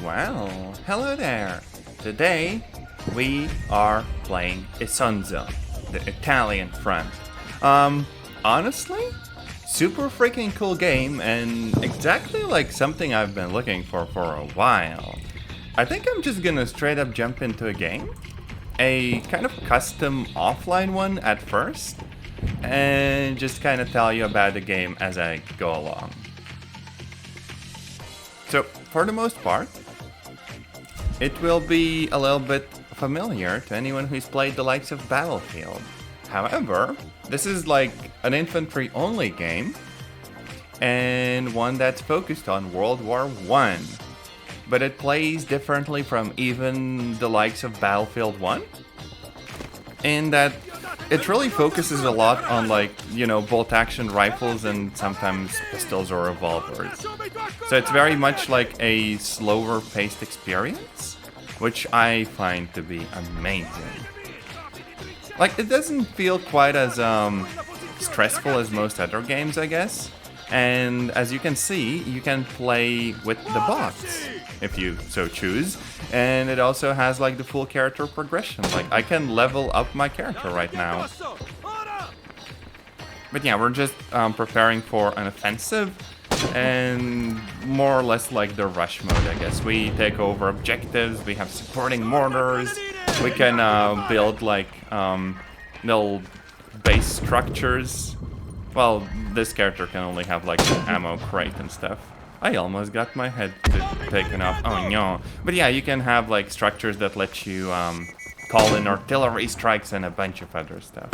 Well, hello there. Today we are playing Isonzo, the Italian front. Honestly, super freaking cool game and exactly like something I've been looking for a while. I think I'm just gonna straight up jump into a game, a kind of custom offline one at first, and just kind of tell you about the game as I go along. So, for the most part, it will be a little bit familiar to anyone who's played the likes of Battlefield. However, this is like an infantry-only game, and one that's focused on World War I. But it plays differently from even the likes of Battlefield 1, in that it really focuses a lot on, like, you know, bolt-action rifles and sometimes pistols or revolvers. So it's very much like a slower-paced experience, which I find to be amazing. Like, it doesn't feel quite as stressful as most other games, I guess. And as you can see, you can play with the bots, if you so choose. And it also has like the full character progression. Like, I can level up my character right now. But yeah, we're just preparing for an offensive. And more or less like the rush mode, I guess. We take over objectives, we have supporting mortars. We can build like little base structures. Well, this character can only have like an ammo crate and stuff. I almost got my head taken off. Oh no. But yeah, you can have like structures that let you call in artillery strikes and a bunch of other stuff.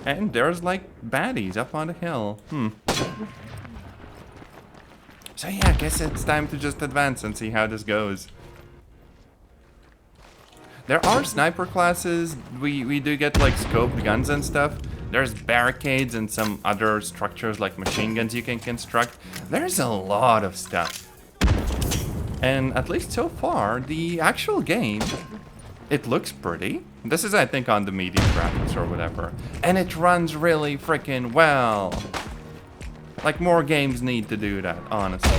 And there's like baddies up on the hill. So yeah, I guess it's time to just advance and see how this goes. There are sniper classes. We do get like scoped guns and stuff. There's barricades and some other structures like machine guns you can construct. There's a lot of stuff. And at least so far, the actual game, it looks pretty. This is, I think, on the medium graphics or whatever. And it runs really freaking well. Like, more games need to do that, honestly.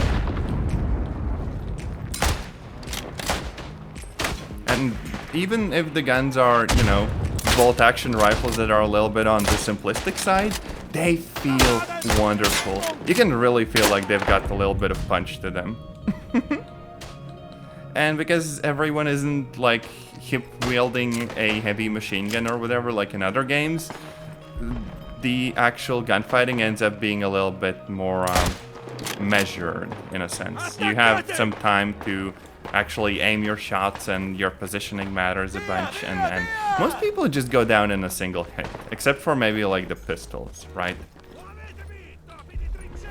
And even if the guns are, you know, bolt-action rifles that are a little bit on the simplistic side, they feel wonderful. You can really feel like they've got a little bit of punch to them. And because everyone isn't like hip-wielding a heavy machine gun or whatever like in other games, the actual gunfighting ends up being a little bit more measured, in a sense. You have some time to actually aim your shots, and your positioning matters a bunch, and most people just go down in a single hit, except for maybe like the pistols, right?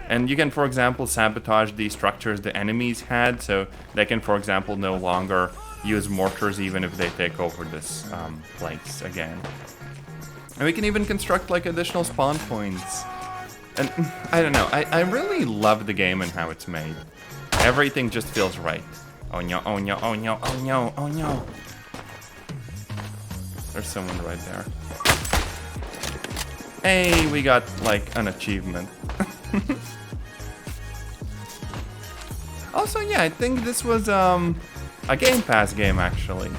And you can, for example, sabotage the structures the enemies had, so they can, for example, no longer use mortars even if they take over this place again. And we can even construct like additional spawn points. And I don't know, I really love the game and how it's made. Everything just feels right. Oh no, oh no, oh no, oh no, oh no. There's someone right there. Hey, we got like an achievement. Also, yeah, I think this was a Game Pass game actually.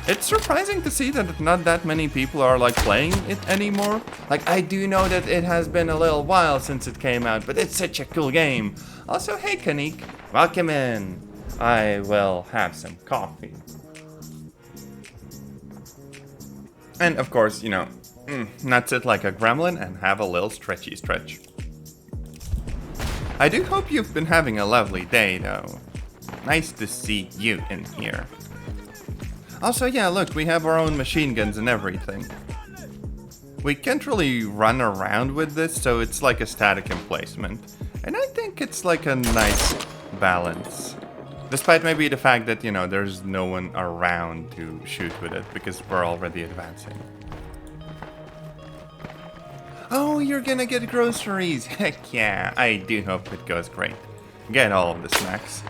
It's surprising to see that not that many people are like playing it anymore. Like, I do know that it has been a little while since it came out, but it's such a cool game. Also, hey Kanik, welcome in. I will have some coffee. And of course, you know, not sit like a gremlin and have a little stretchy stretch. I do hope you've been having a lovely day, though. Nice to see you in here. Also, yeah, look, we have our own machine guns and everything. We can't really run around with this, so it's like a static emplacement. And I think it's like a nice balance. Despite maybe the fact that, you know, there's no one around to shoot with it, because we're already advancing. Oh, you're gonna get groceries! Heck yeah, I do hope it goes great. Get all of the snacks.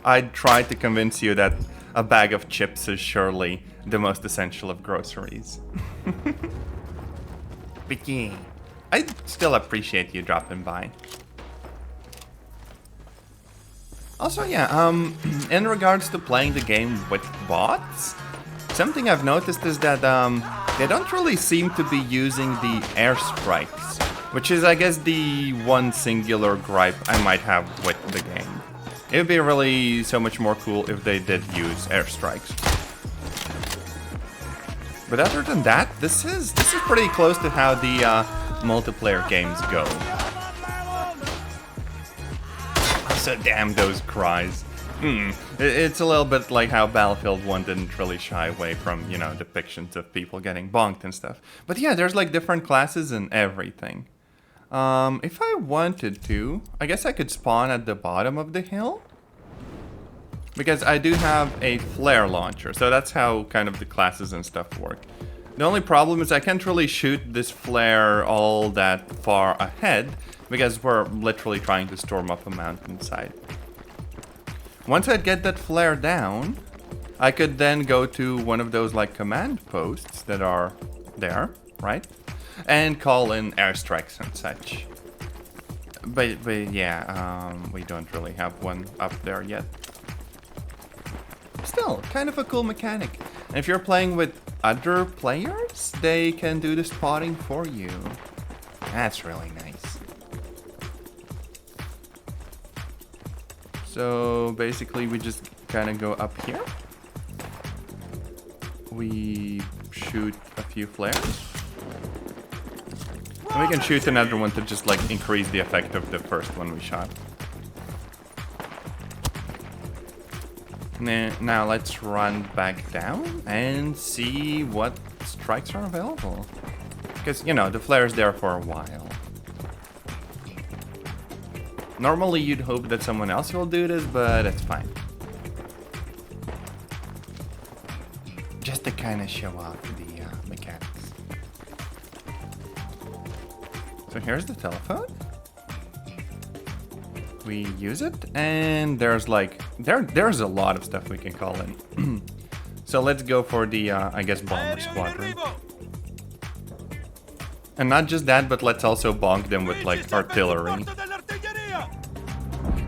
I'd try to convince you that a bag of chips is surely the most essential of groceries. But yeah, I still appreciate you dropping by. Also, yeah, in regards to playing the game with bots, something I've noticed is that they don't really seem to be using the airstrikes, which is, I guess, the one singular gripe I might have with the game. It would be really so much more cool if they did use airstrikes. But other than that, this is pretty close to how the multiplayer games go. So damn those cries. It's a little bit like how Battlefield 1 didn't really shy away from, you know, depictions of people getting bonked and stuff. But yeah, there's like different classes and everything. If I wanted to, I guess I could spawn at the bottom of the hill. Because I do have a flare launcher, so that's how kind of the classes and stuff work. The only problem is I can't really shoot this flare all that far ahead, because we're literally trying to storm up a mountainside. Once I get that flare down, I could then go to one of those like command posts that are there, right? And call in airstrikes and such. But yeah, we don't really have one up there yet. Still, kind of a cool mechanic. And if you're playing with other players, they can do the spotting for you. That's really nice. So basically we just kind of go up here. We shoot a few flares. And we can shoot another one to just like increase the effect of the first one we shot. Now let's run back down and see what strikes are available. Because, you know, the flare's there for a while. Normally you'd hope that someone else will do this, but it's fine. Just to kind of show off the mechanics. So here's the telephone. We use it, and there's like, there's a lot of stuff we can call in. So let's go for the, I guess, bomber squadron. And not just that, but let's also bonk them with like artillery.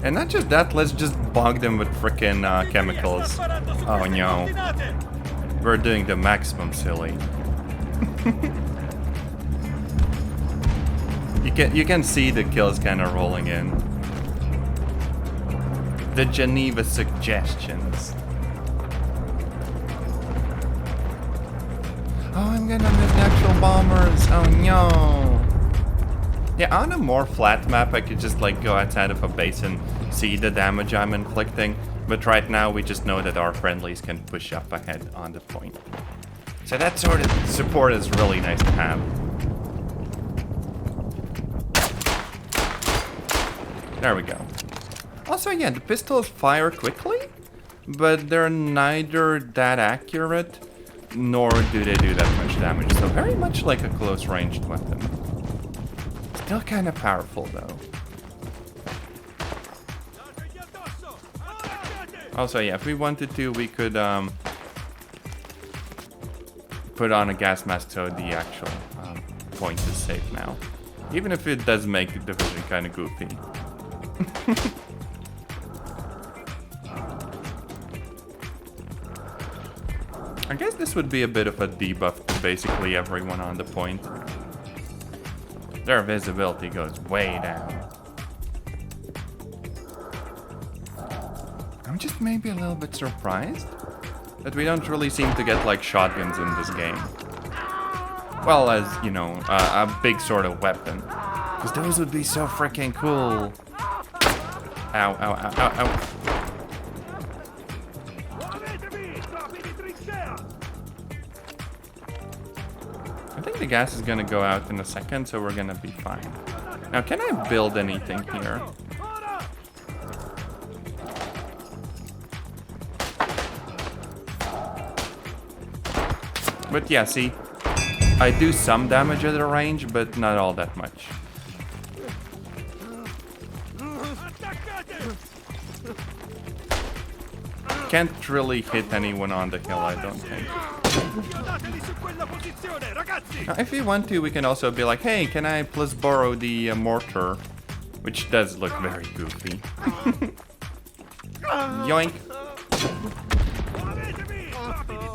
And not just that, let's just bonk them with frickin' chemicals. Oh no. We're doing the maximum silly. You can see the kills kind of rolling in. The Geneva suggestions. Oh, I'm gonna miss the actual bombers. Oh no. Yeah, on a more flat map, I could just like go outside of a base and see the damage I'm inflicting. But right now, we just know that our friendlies can push up ahead on the point. So that sort of support is really nice to have. There we go. Also, yeah, the pistols fire quickly, but they're neither that accurate, nor do they do that much damage. So very much like a close-ranged weapon. Still kind of powerful, though. Also, yeah, if we wanted to, we could put on a gas mask so the actual point is safe now. Even if it does make the division kind of goofy. I guess this would be a bit of a debuff to basically everyone on the point. Their visibility goes way down. I'm just maybe a little bit surprised that we don't really seem to get like shotguns in this game. Well, as, you know, a big sort of weapon. Because those would be so freaking cool. Ow, ow, ow, ow, ow. I think the gas is gonna go out in a second, so we're gonna be fine. Now, can I build anything here? But yeah, see, I do some damage at the range, but not all that much. Can't really hit anyone on the hill, I don't think. Now, if we want to, we can also be like, hey, can I please borrow the mortar? Which does look very goofy. Yoink.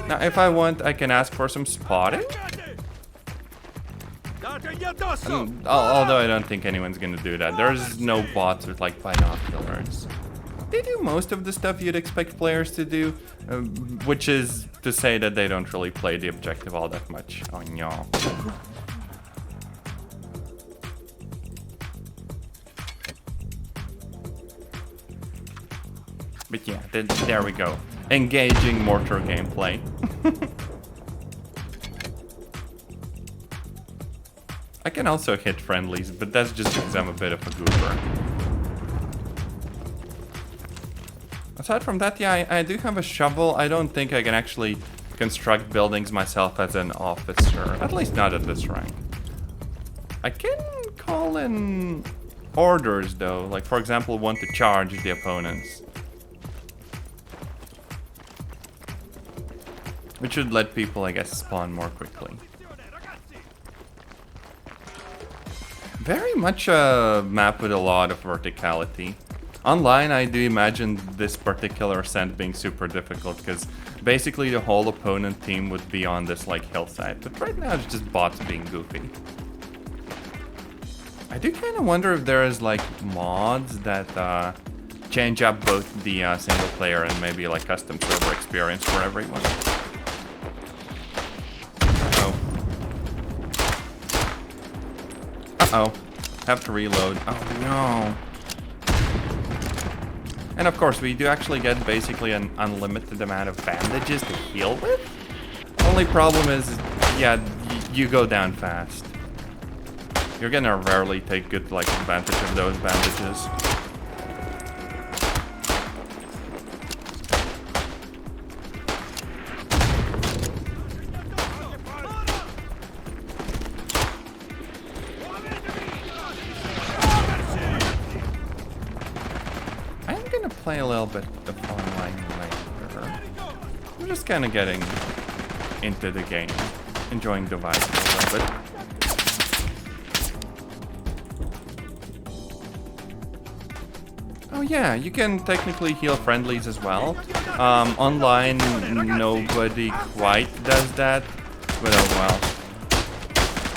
Now, if I want, I can ask for some spotting. Although I don't think anyone's gonna do that. There's no bots with like binoculars. They do most of the stuff you'd expect players to do, which is to say that they don't really play the objective all that much. Oh no. But yeah, there we go. Engaging mortar gameplay. I can also hit friendlies, but that's just because I'm a bit of a goober. Aside from that, yeah, I do have a shovel. I don't think I can actually construct buildings myself as an officer. At least not at this rank. I can call in orders, though. Like, for example, one to charge the opponents. Which should let people, I guess, spawn more quickly. Very much a map with a lot of verticality. Online, I do imagine this particular ascent being super difficult, because basically the whole opponent team would be on this, like, hillside. But right now, it's just bots being goofy. I do kind of wonder if there is, like, mods that change up both the single player and maybe, like, custom server experience for everyone. Uh-oh. Have to reload. Oh, no. And of course, we do actually get basically an unlimited amount of bandages to heal with. Only problem is, yeah, you go down fast. You're gonna rarely take good, like, advantage of those bandages. Play a little bit of online later. I'm just kind of getting into the game, enjoying the vibe a little bit. Oh yeah, you can technically heal friendlies as well. Online, nobody quite does that, but oh well.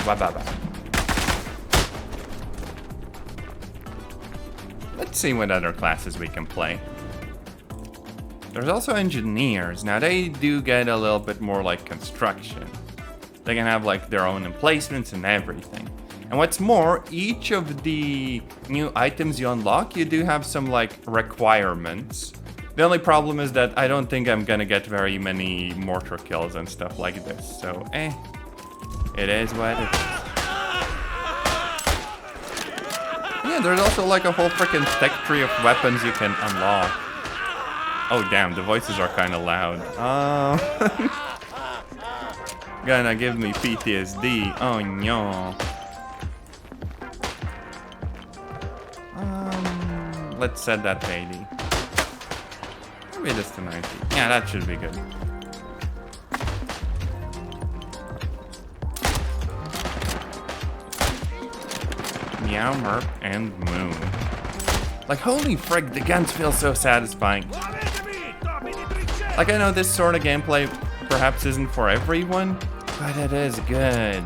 Bye-bye-bye. Let's see what other classes we can play. There's also engineers. Now they do get a little bit more like construction. They can have like their own emplacements and everything. And what's more, each of the new items you unlock, you do have some like requirements. The only problem is that I don't think I'm gonna get very many mortar kills and stuff like this. So, it is what it is. Yeah, there's also like a whole freaking tech tree of weapons you can unlock. Oh damn, the voices are kind of loud. Gonna give me PTSD. Oh no. Let's set that to 80. Maybe this to 90. Yeah, that should be good. Meow, Merp, and Moon. Like, holy frick, the guns feel so satisfying. Like, I know this sort of gameplay perhaps isn't for everyone, but it is good.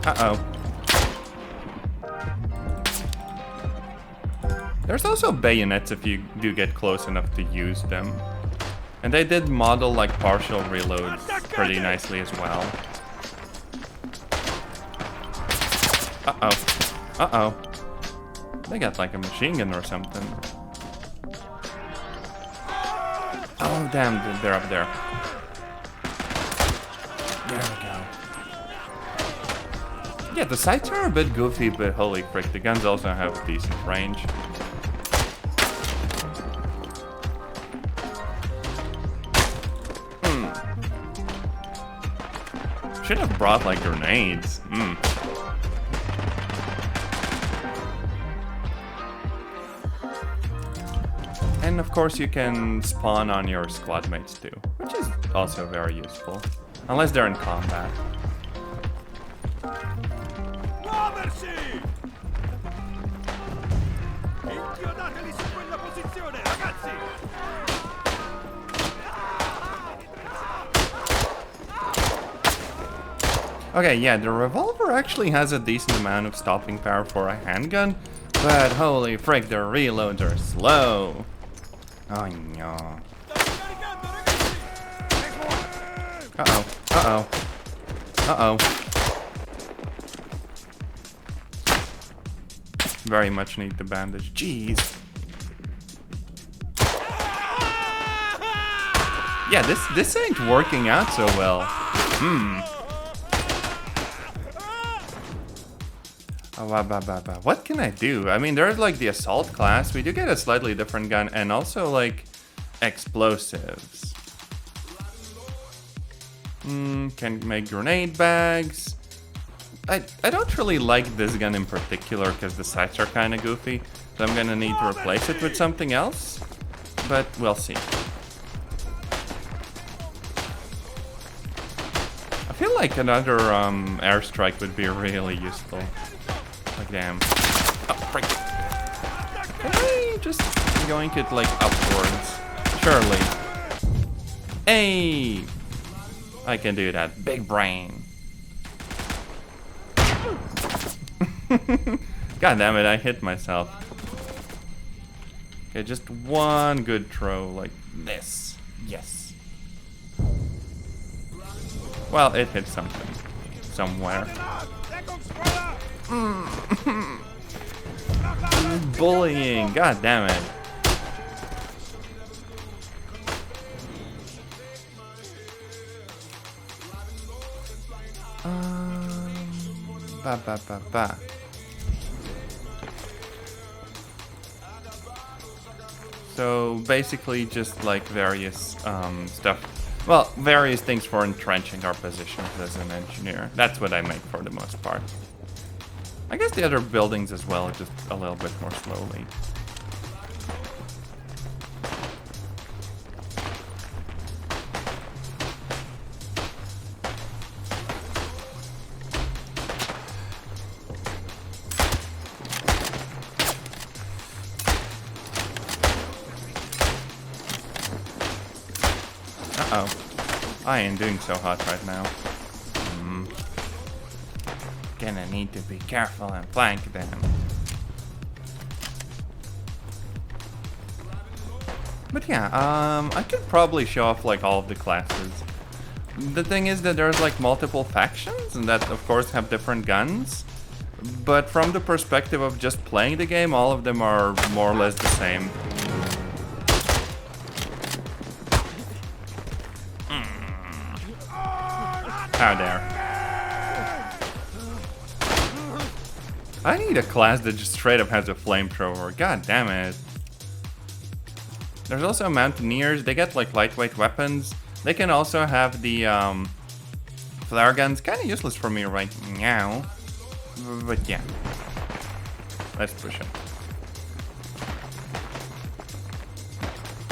Uh-oh. There's also bayonets if you do get close enough to use them. And they did model like partial reloads pretty nicely as well. Uh-oh. Uh-oh. They got like a machine gun or something. Oh, damn, they're up there. There we go. Yeah, the sights are a bit goofy, but holy frick, the guns also have decent range. Should have brought like grenades. And of course you can spawn on your squad mates too, which is also very useful. Unless they're in combat. Okay, yeah, the revolver actually has a decent amount of stopping power for a handgun, but holy frick, the reloads are slow. Oh no. Uh-oh, uh-oh, uh-oh. Very much need the bandage, jeez. Yeah, this ain't working out so well. Oh, what can I do? I mean, there's like the assault class. We do get a slightly different gun and also like explosives. Can make grenade bags. I don't really like this gun in particular because the sights are kind of goofy. So I'm gonna need to replace it with something else. But we'll see. I feel like another airstrike would be really useful. Like, damn. Oh, frick. Can I just yoink it, like, upwards? Surely. Hey! I can do that. Big brain. God damn it, I hit myself. Okay, just one good throw, like this. Yes. Well, it hit something. Somewhere. Bullying, god damn it. Ba. So basically just like various stuff. Well, various things for entrenching our positions as an engineer. That's what I make for the most part. I guess the other buildings as well, just a little bit more slowly. Uh-oh. I ain't doing so hot right now. Gonna need to be careful and flank them. But yeah, I could probably show off like all of the classes. The thing is that there's like multiple factions and that of course have different guns. But from the perspective of just playing the game, all of them are more or less the same. How dare. I need a class that just straight up has a flamethrower. God damn it. There's also mountaineers. They get like lightweight weapons. They can also have the flare guns. Kind of useless for me right now. But yeah. Let's push it.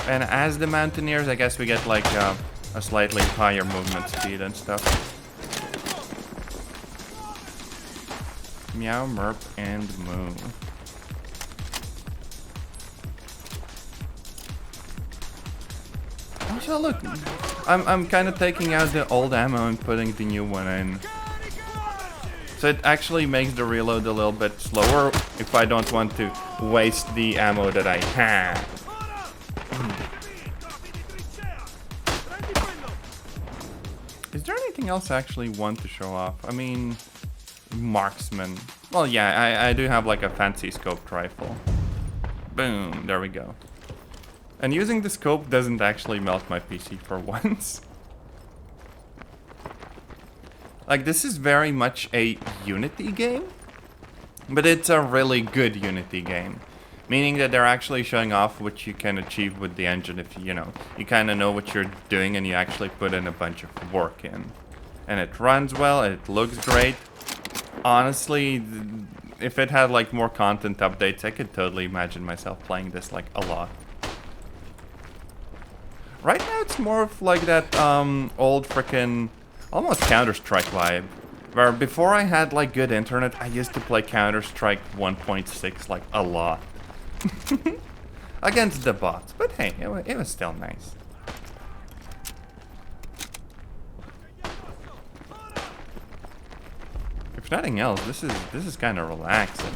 And as the mountaineers, I guess we get like a slightly higher movement speed and stuff. Meow, merp, and moo. Also, look, I'm kind of taking out the old ammo and putting the new one in. So it actually makes the reload a little bit slower if I don't want to waste the ammo that I have. Is there anything else I actually want to show off? I mean... Marksman. Well, yeah, I do have like a fancy scoped rifle. Boom, there we go. And using the scope doesn't actually melt my PC for once. Like, this is very much a Unity game, but it's a really good Unity game. Meaning that they're actually showing off what you can achieve with the engine if you know, you kind of know what you're doing and you actually put in a bunch of work in. And it runs well, it looks great. Honestly, if it had like more content updates, I could totally imagine myself playing this like a lot. Right now it's more of like that old frickin' almost Counter-Strike vibe. Where before I had like good internet, I used to play Counter-Strike 1.6 like a lot. Against the bots, but hey, it was still nice. If nothing else, this is kind of relaxing.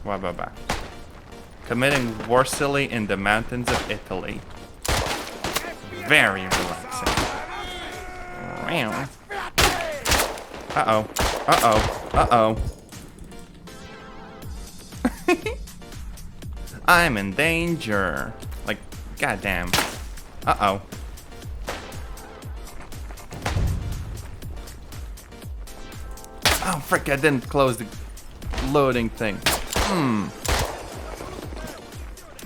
Wababa. Committing war silly in the mountains of Italy. Very relaxing. Uh-oh. Uh-oh. Uh-oh. I'm in danger. Like, goddamn. Uh-oh. Oh, frick, I didn't close the loading thing.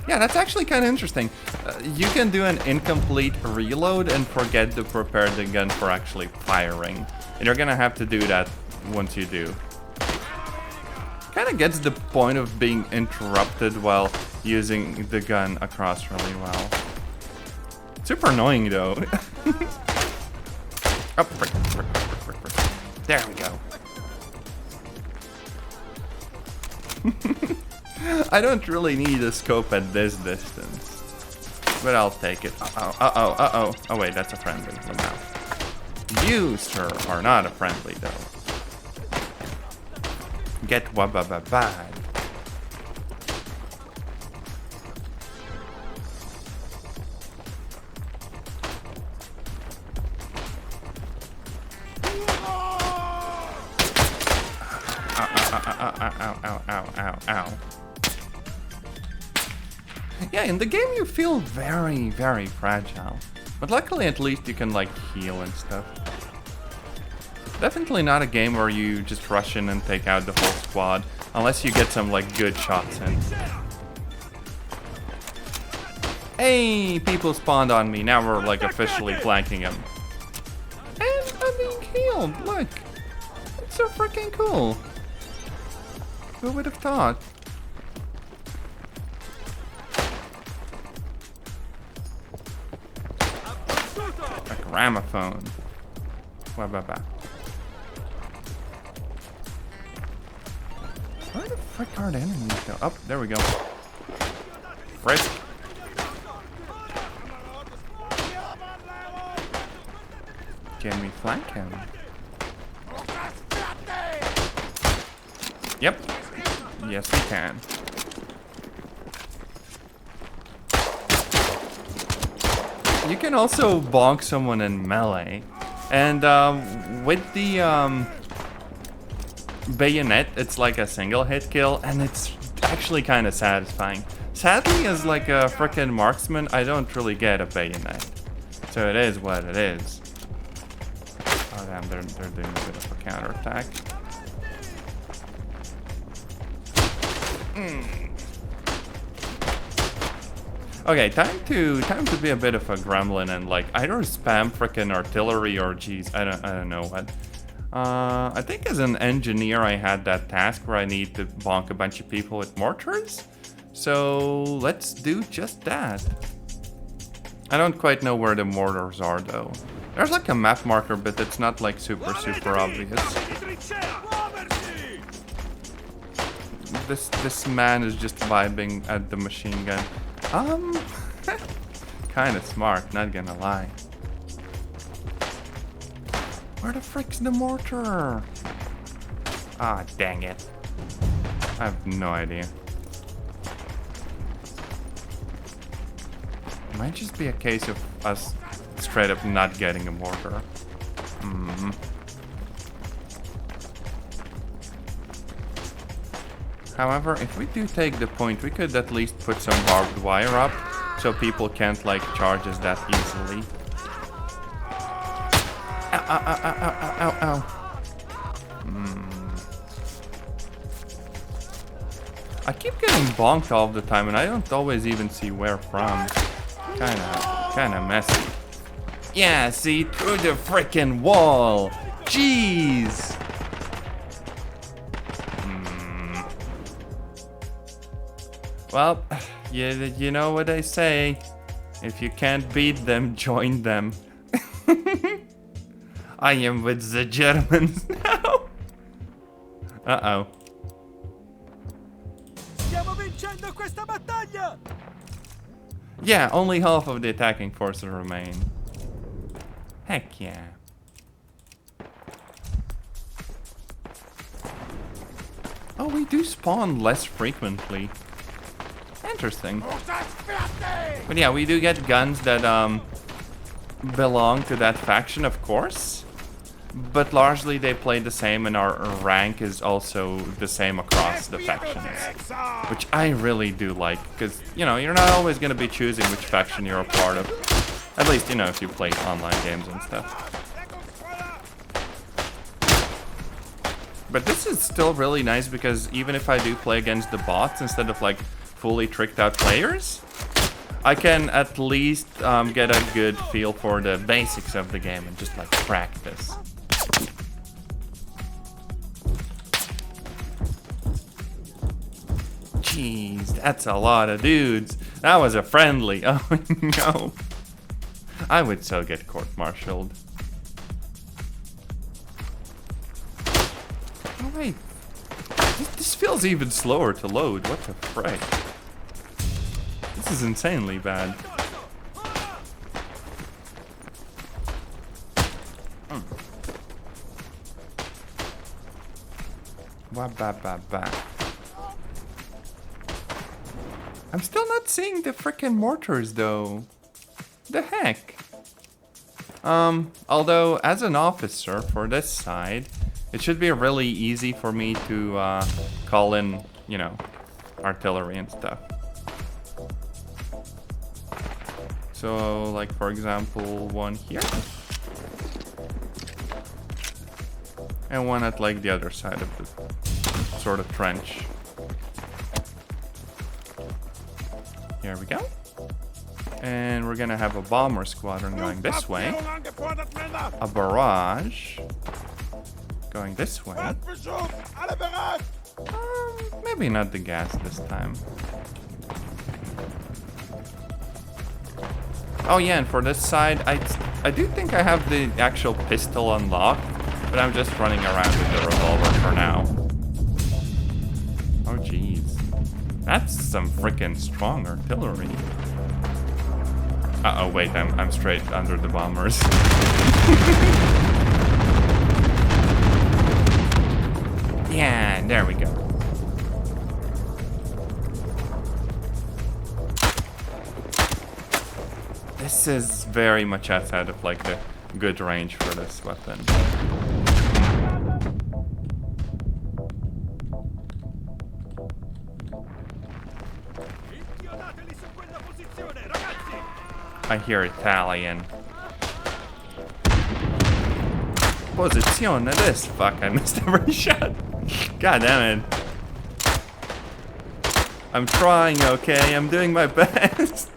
Yeah, that's actually kind of interesting. You can do an incomplete reload and forget to prepare the gun for actually firing. And you're gonna have to do that once you do. Kind of gets the point of being interrupted while using the gun across really well. Super annoying though. Oh, frick. There we go. I don't really need a scope at this distance, but I'll take it. Uh-oh. Oh wait, that's a friendly. Now. You, sir, are not a friendly though. Get wabababad. Ow. Yeah, in the game you feel very, very fragile. But luckily at least you can like heal and stuff. Definitely not a game where you just rush in and take out the whole squad. Unless you get some like good shots in. Hey, people spawned on me. Now we're like officially flanking them. And I'm being healed, look. It's so freaking cool. Who would have thought? A gramophone. Wababa. Where the frick are the enemies go? Oh, there we go. Frisk. Can we flank him? Yep. Yes, we can. You can also bonk someone in melee. And with the bayonet, it's like a single hit kill, and it's actually kind of satisfying. Sadly, as like a frickin' marksman, I don't really get a bayonet. So it is what it is. Oh damn, they're doing a bit of a counterattack. Okay, time to be a bit of a gremlin and like either spam frickin' artillery or geez, I don't know what. I think as an engineer I had that task where I need to bonk a bunch of people with mortars. So let's do just that. I don't quite know where the mortars are though. There's like a map marker, but it's not like super obvious. This man is just vibing at the machine gun. Kinda smart, not gonna lie. Where the frick's the mortar? Ah, dang it. I have no idea. It might just be a case of us straight up not getting a mortar. However, if we do take the point, we could at least put some barbed wire up so people can't like charge us that easily. Ow. I keep getting bonked all the time and I don't always even see where from. Kinda messy. Yeah, see, through the frickin' wall. Jeez. Well, you know what they say. If you can't beat them, join them. I am with the Germans now. Uh-oh. Stiamo vincendo questa battaglia! Yeah, only half of the attacking forces remain. Heck yeah. Oh, we do spawn less frequently. Interesting. But yeah, we do get guns that belong to that faction, of course. But largely they play the same, and our rank is also the same across the factions. Which I really do like, because, you know, you're not always going to be choosing which faction you're a part of. At least, you know, if you play online games and stuff. But this is still really nice, because even if I do play against the bots instead of, like, fully tricked out players, I can at least get a good feel for the basics of the game and just, like, practice. Jeez, that's a lot of dudes. That was a friendly. Oh, no. I would so get court-martialed. Oh, wait. This feels even slower to load. What the frick? This is insanely bad. Ba-ba-ba-ba. I'm still not seeing the frickin' mortars, though. The heck? Although, as an officer for this side, it should be really easy for me to call in, you know, artillery and stuff. So, like, for example, one here. And one at, like, the other side of the sort of trench. Here we go. And we're gonna have a bomber squadron going this way. A barrage going this way. Maybe not the gas this time. Oh yeah, and for this side, I do think I have the actual pistol unlocked, but I'm just running around with the revolver for now. Oh jeez. That's some freaking strong artillery. Uh-oh, wait, I'm straight under the bombers. Yeah, there we go. This is very much outside of, like, the good range for this weapon. I hear Italian. Posizione this. Fuck, I missed every shot. God damn it. I'm trying, okay? I'm doing my best.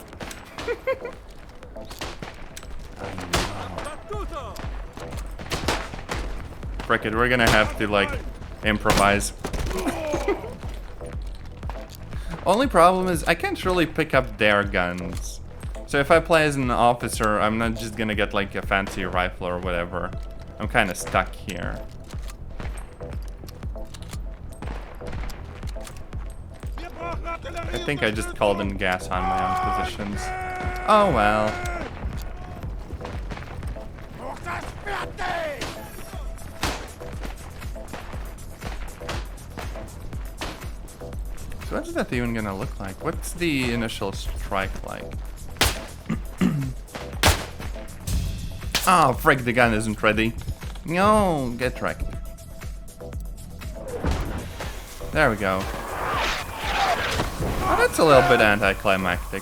Frick it, we're gonna have to, like, improvise. Only problem is I can't really pick up their guns. So if I play as an officer, I'm not just gonna get, like, a fancy rifle or whatever. I'm kind of stuck here. I think I just called in gas on my own positions. Oh well. So what's that even gonna look like? What's the initial strike like? Oh, frick, the gun isn't ready. No, get wrecked. There we go. Oh, that's a little bit anticlimactic.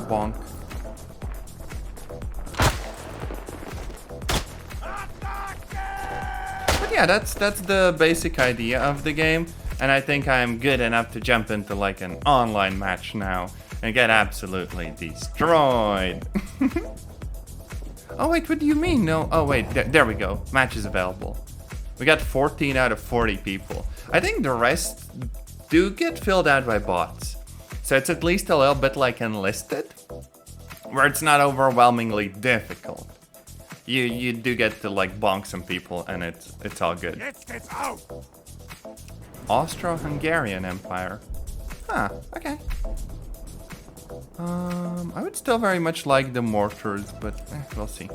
Bonk. But yeah, that's the basic idea of the game. And I think I'm good enough to jump into, like, an online match now and get absolutely destroyed. Oh wait, what do you mean? No, oh wait, there we go. Match is available. We got 14 out of 40 people. I think the rest do get filled out by bots. So it's at least a little bit like Enlisted, where it's not overwhelmingly difficult. You do get to like bonk some people and it's all good. Austro-Hungarian Empire. Huh, okay. I would still very much like the mortars, but we'll see.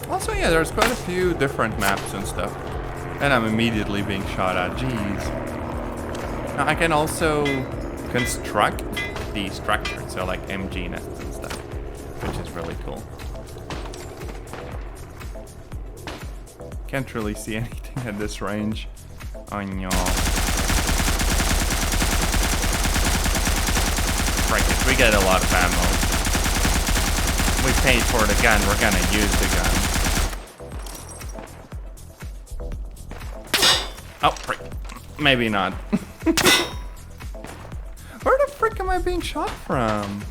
Also, yeah, there's quite a few different maps and stuff. And I'm immediately being shot at, jeez. Now, I can also construct these structures, so like MG nests and stuff, which is really cool. Can't really see anything at this range. Oh no. Frick it, we get a lot of ammo. We paid for the gun, we're gonna use the gun. Oh, frick. Maybe not. Where the frick am I being shot from?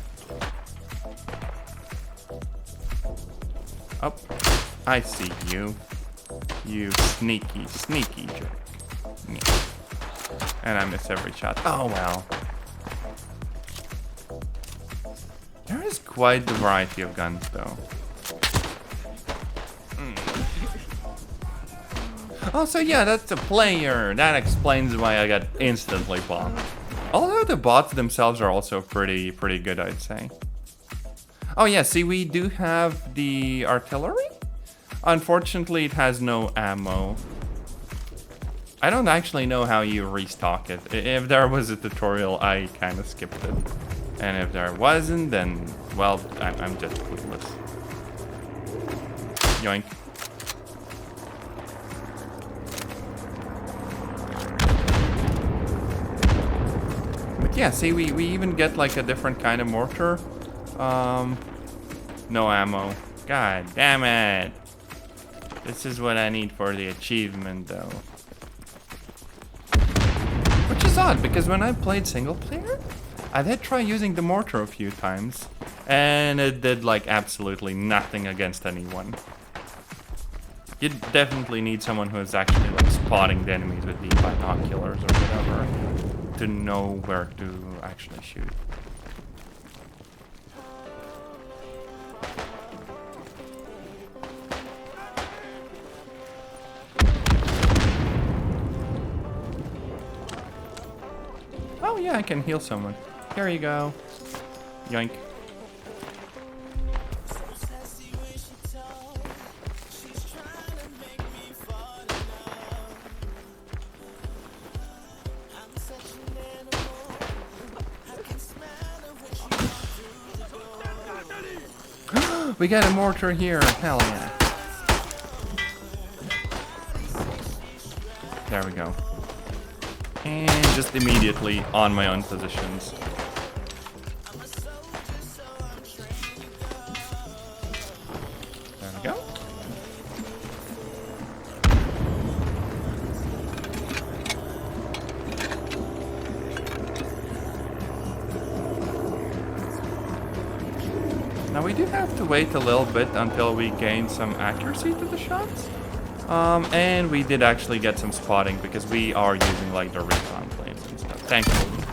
Oh, I see you. You sneaky, sneaky jerk. Yeah. And I miss every shot. Oh well. There is quite the variety of guns though. Also, yeah, that's a player. That explains why I got instantly bombed. Although the bots themselves are also pretty good, I'd say. Oh yeah, see, we do have the artillery. Unfortunately, it has no ammo. I don't actually know how you restock it. If there was a tutorial, I kind of skipped it. And if there wasn't, then, well, I'm just clueless. Yoink. But yeah, see, we even get like a different kind of mortar. No ammo. God damn it. This is what I need for the achievement, though. Which is odd, because when I played single player, I did try using the mortar a few times, and it did like absolutely nothing against anyone. You definitely need someone who is actually like spotting the enemies with the binoculars or whatever to know where to actually shoot. Oh yeah, I can heal someone. Here you go. Yoink. We got a mortar here. Hell yeah. There we go. And just immediately on my own positions. There we go. Now we do have to wait a little bit until we gain some accuracy to the shots. And we did actually get some spotting because we are using like the recon planes and stuff, thankfully.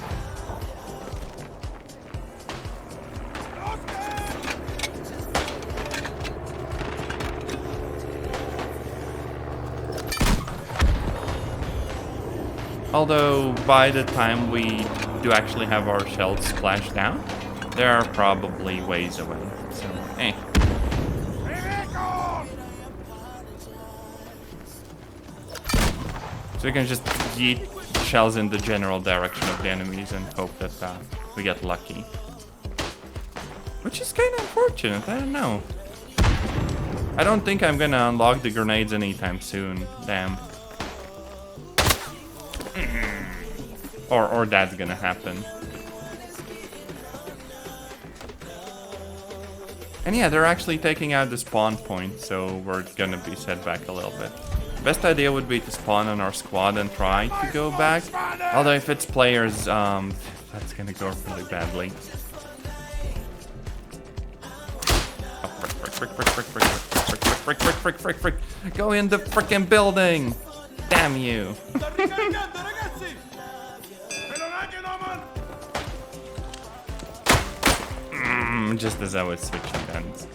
Although by the time we do actually have our shells splash down, they are probably ways away, so eh. So we can just yeet shells in the general direction of the enemies and hope that we get lucky. Which is kind of unfortunate, I don't know. I don't think I'm gonna unlock the grenades anytime soon, damn. Or that's gonna happen. And yeah, they're actually taking out the spawn point, so we're gonna be set back a little bit. Best idea would be to spawn on our squad and try to go back. Although if it's players, that's gonna go really badly. Oh, frick. Frick. Go in the frickin' building. Damn you. Sta ricaricando, ragazzi! Just as I was switching guns.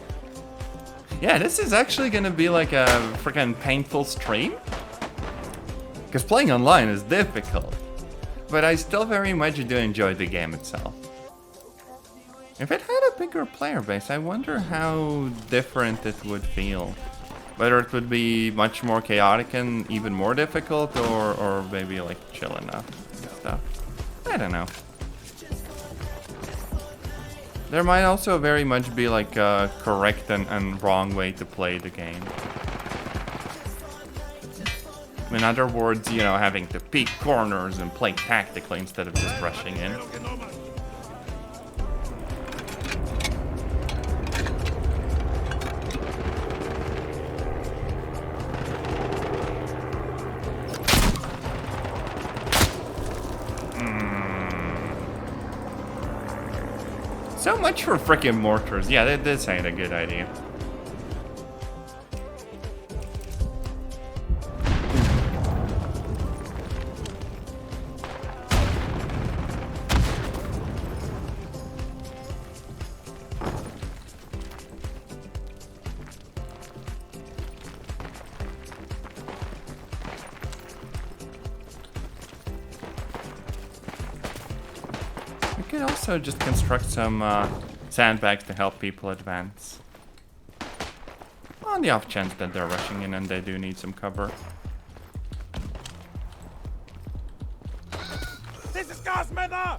Yeah, this is actually gonna be like a frickin' painful stream. Because playing online is difficult. But I still very much do enjoy the game itself. If it had a bigger player base, I wonder how different it would feel. Whether it would be much more chaotic and even more difficult, or maybe like chill enough and stuff. I don't know. There might also very much be like a correct and wrong way to play the game. In other words, you know, having to peek corners and play tactically instead of just rushing in. So much for frickin' mortars. Yeah, this ain't a good idea. We could also just construct some sandbags to help people advance. On the off chance that they're rushing in and they do need some cover. This is Gasmänner!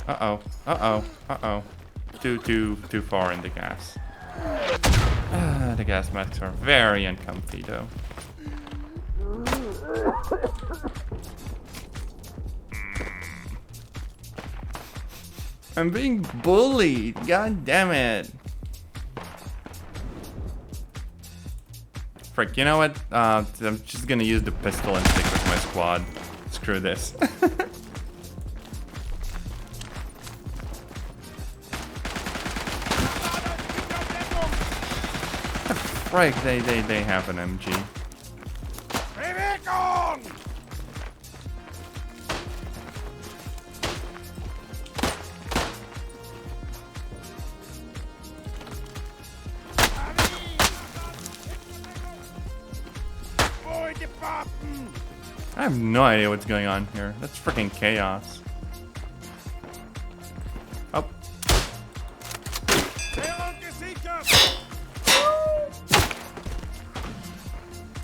Uh-oh. Too far in the gas. The gas masks are very uncomfy though. I'm being bullied. God damn it. Frick, you know what? I'm just gonna use the pistol and stick with my squad. Screw this. Frick, they have an MG. I have no idea what's going on here. That's freaking chaos. Oh.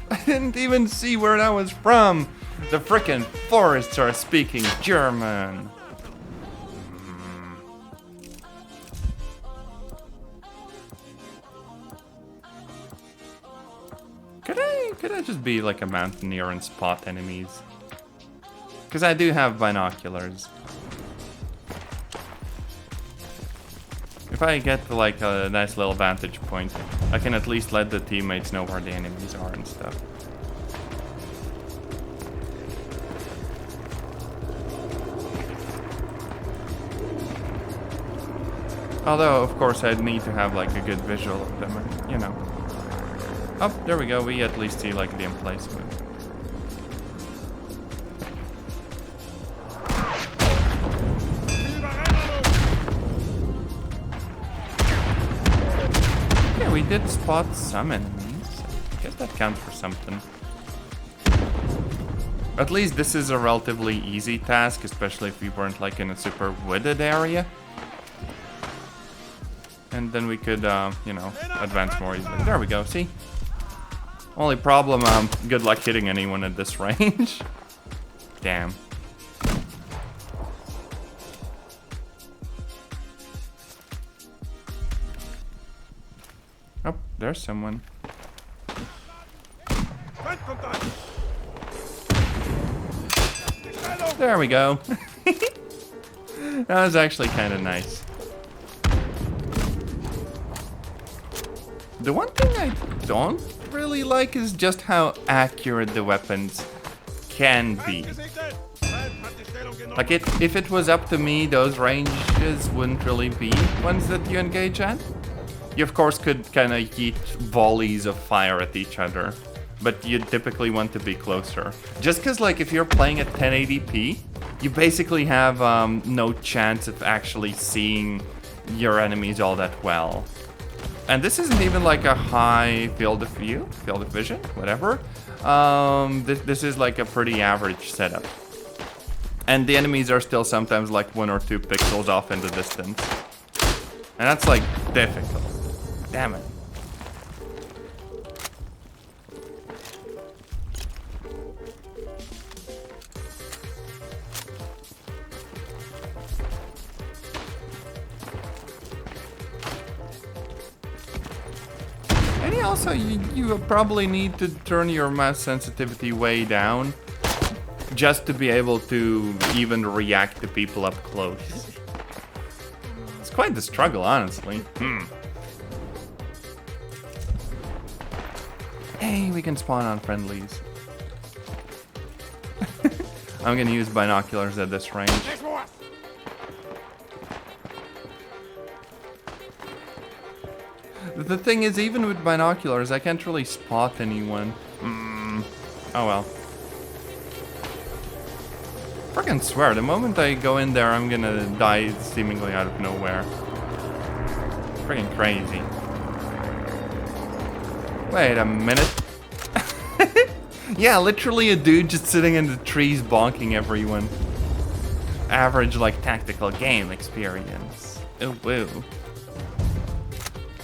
I didn't even see where that was from. The frickin' forests are speaking German. Could I just be like a mountaineer and spot enemies? Because I do have binoculars. If I get like a nice little vantage point, I can at least let the teammates know where the enemies are and stuff. Although, of course, I'd need to have like a good visual of them, you know. Oh, there we go. We at least see like the emplacement. Yeah, we did spot some enemies. I guess that counts for something. At least this is a relatively easy task, especially if we weren't like in a super wooded area. And then we could, you know, advance more easily. There we go, see? Only problem, good luck hitting anyone at this range. Damn. Oh, there's someone. There we go. That was actually kind of nice. The one thing I don't really like is just how accurate the weapons can be. Like if it was up to me, those ranges wouldn't really be ones that you engage at. You of course could kind of yeet volleys of fire at each other, but you typically want to be closer. Just because, like, if you're playing at 1080p, you basically have no chance of actually seeing your enemies all that well. And this isn't even like a high field of view, field of vision, whatever. This is like a pretty average setup. And the enemies are still sometimes like 1 or 2 pixels off in the distance. And that's like difficult. Damn it. And also, you probably need to turn your mouse sensitivity way down just to be able to even react to people up close. It's quite the struggle, honestly. Hey, we can spawn on friendlies. I'm gonna use binoculars at this range. The thing is, even with binoculars, I can't really spot anyone. Oh well. Frickin' swear, the moment I go in there, I'm gonna die seemingly out of nowhere. Frickin' crazy. Wait a minute. Yeah, literally a dude just sitting in the trees bonking everyone. Average, like, tactical game experience. Oh, woo.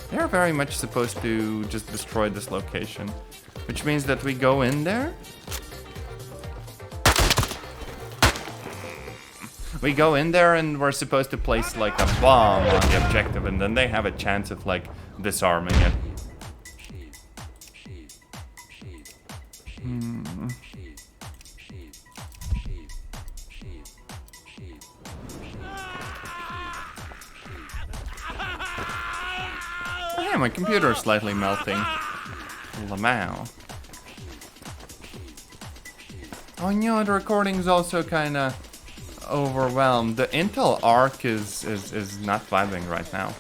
They're very much supposed to just destroy this location. Which means that we go in there. We go in there and we're supposed to place like a bomb on the objective, and then they have a chance of like disarming it. Oh, yeah, my computer is slightly melting. Lamau. Oh no, the recording's also kinda overwhelmed. The Intel Arc is not vibing right now.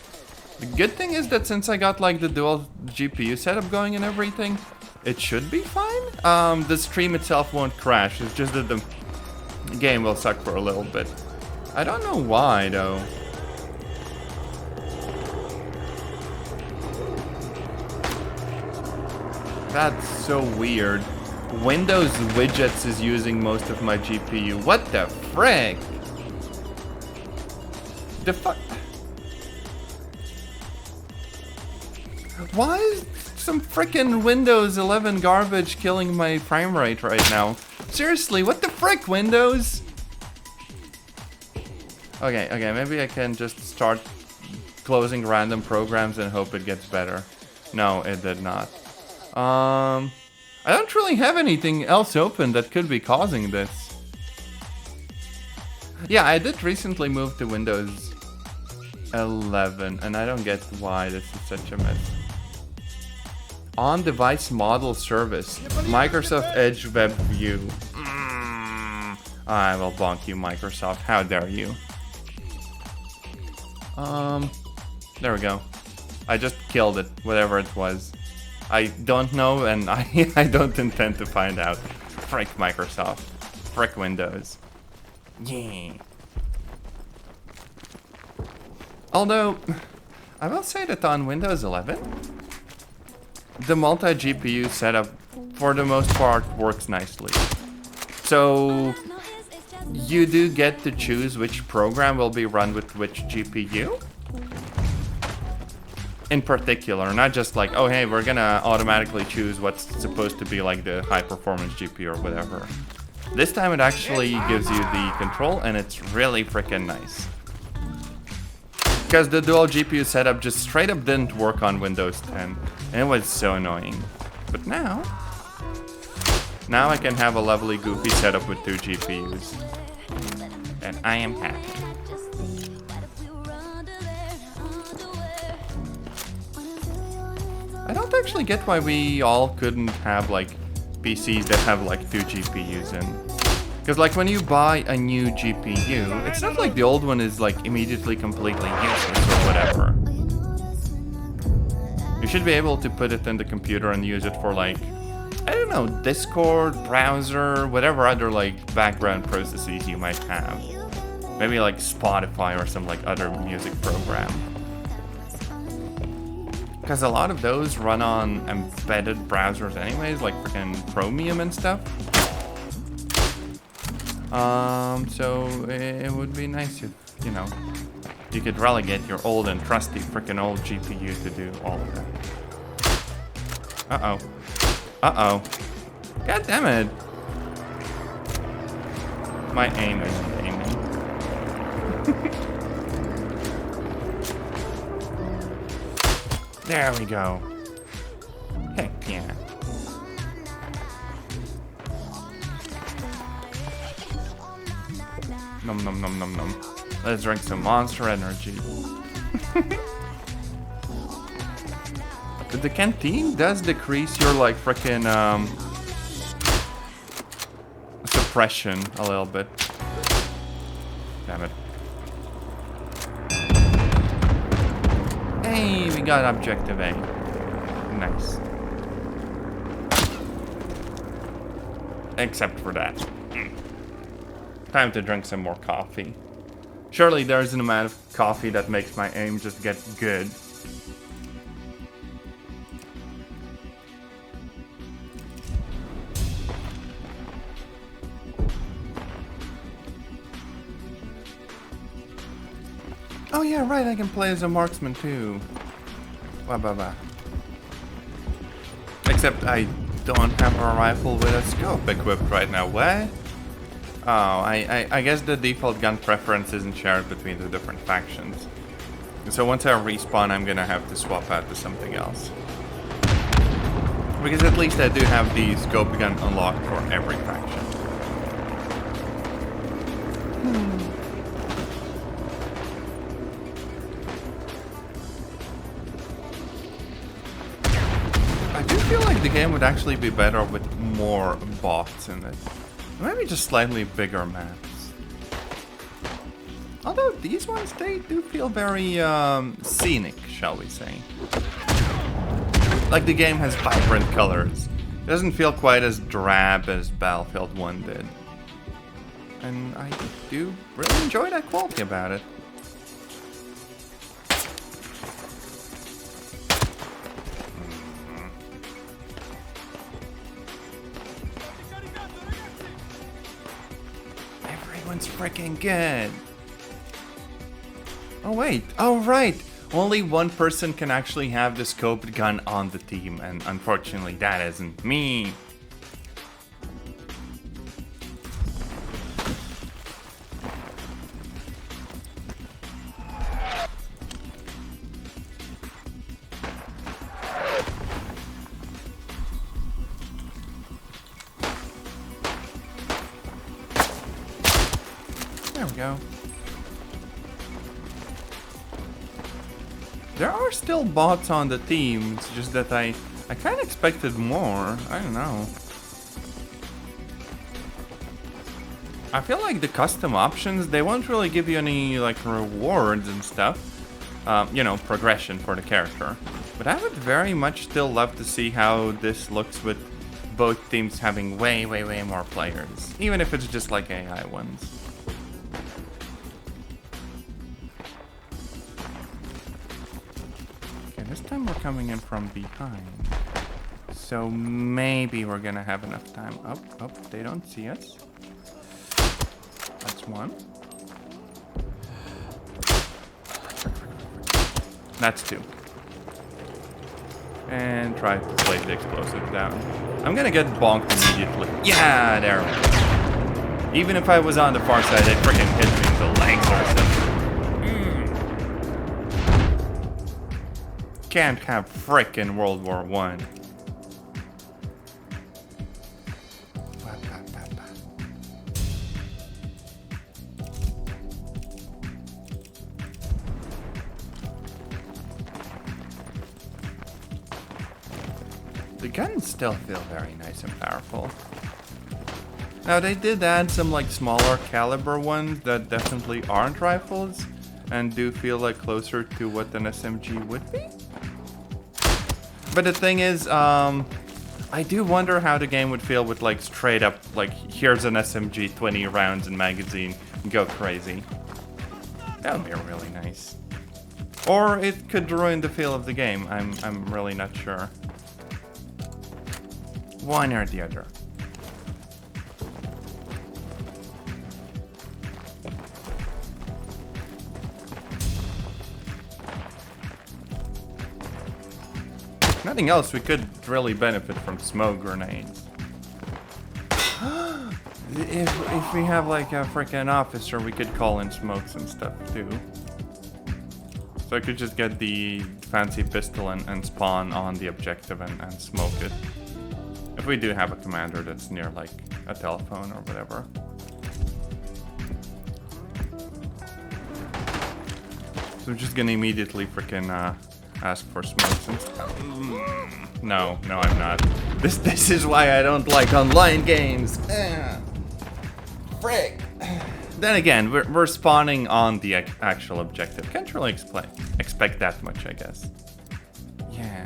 The good thing is that since I got like the dual GPU setup going and everything, it should be fine. The stream itself won't crash. It's just that the game will suck for a little bit. I don't know why though. That's so weird. Windows widgets is using most of my GPU. What the frick? The fuck? Why is some frickin' Windows 11 garbage killing my frame rate right now? Seriously, what the frick, Windows? Okay, maybe I can just start closing random programs and hope it gets better. No, it did not. I don't really have anything else open that could be causing this. Yeah, I did recently move to Windows 11, and I don't get why this is such a mess. On-device model service, Microsoft Edge Web View. I will bonk you, Microsoft. How dare you? There we go. I just killed it, whatever it was. I don't know, and I don't intend to find out. Frick Microsoft. Frick Windows. Yeah. Although, I will say that on Windows 11, the multi-GPU setup, for the most part, works nicely. So, you do get to choose which program will be run with which GPU. In particular, not just like, oh hey, we're gonna automatically choose what's supposed to be like the high performance GPU or whatever. This time it actually gives you the control, and it's really freaking nice. Because the dual GPU setup just straight up didn't work on Windows 10, and it was so annoying. But now I can have a lovely goofy setup with 2 GPUs. And I am happy. I don't actually get why we all couldn't have like PCs that have like 2 GPUs in. Because like when you buy a new GPU, it's not like the old one is like immediately completely useless or whatever. You should be able to put it in the computer and use it for like, I don't know, Discord, browser, whatever other like background processes you might have. Maybe like Spotify or some like other music program. Because a lot of those run on embedded browsers anyways, like freaking Chromium and stuff. So it would be nice if, you know, you could relegate your old and trusty freaking old GPU to do all of that. Uh-oh. Uh-oh. God damn it. My aim isn't aiming. There we go. Heck yeah. Nom nom nom nom nom. Let's drink some Monster Energy. The canteen does decrease your like frickin' suppression a little bit. Damn it. Hey, we got objective A. Nice. Except for that. Time to drink some more coffee. Surely there's an amount of coffee that makes my aim just get good. Oh yeah, right, I can play as a marksman too. Wah bah bah. Except I don't have a rifle with a scope equipped right now. What? Oh, I guess the default gun preference isn't shared between the different factions. So once I respawn, I'm gonna have to swap out to something else. Because at least I do have the scope gun unlocked for every faction. I do feel like the game would actually be better with more bots in it. Maybe just slightly bigger maps. Although these ones, they do feel very scenic, shall we say. Like the game has vibrant colors. It doesn't feel quite as drab as Battlefield 1 did. And I do really enjoy that quality about it. Everyone's freaking good. Oh wait, oh right. Only one person can actually have the scoped gun on the team, and unfortunately that isn't me. There we go. There are still bots on the team, it's just that I kind of expected more. I don't know. I feel like the custom options, they won't really give you any like rewards and stuff. You know, progression for the character. But I would very much still love to see how this looks with both teams having way more players. Even if it's just like AI ones. This time we're coming in from behind. So maybe we're gonna have enough time. Oh, they don't see us. That's one. That's two. And try to place the explosive down. I'm gonna get bonked immediately. Yeah, there we go. Even if I was on the far side, they freaking hit me in the legs or something. Can't have frickin' World War I. The guns still feel very nice and powerful. Now they did add some like smaller caliber ones that definitely aren't rifles and do feel like closer to what an SMG would be. But the thing is, I do wonder how the game would feel with like straight up, like here's an SMG, 20 rounds in magazine, go crazy. That would be really nice. Or it could ruin the feel of the game. I'm really not sure. One or the other. Nothing else, we could really benefit from smoke grenades. If we have like a freaking officer, we could call in smokes and stuff too. So I could just get the fancy pistol and spawn on the objective and smoke it. If we do have a commander that's near like a telephone or whatever. So I'm just gonna immediately freaking ask for smokes and stuff. No, I'm not. This is why I don't like online games. Frick. Then again, we're spawning on the actual objective. Can't really expect that much, I guess. Yeah.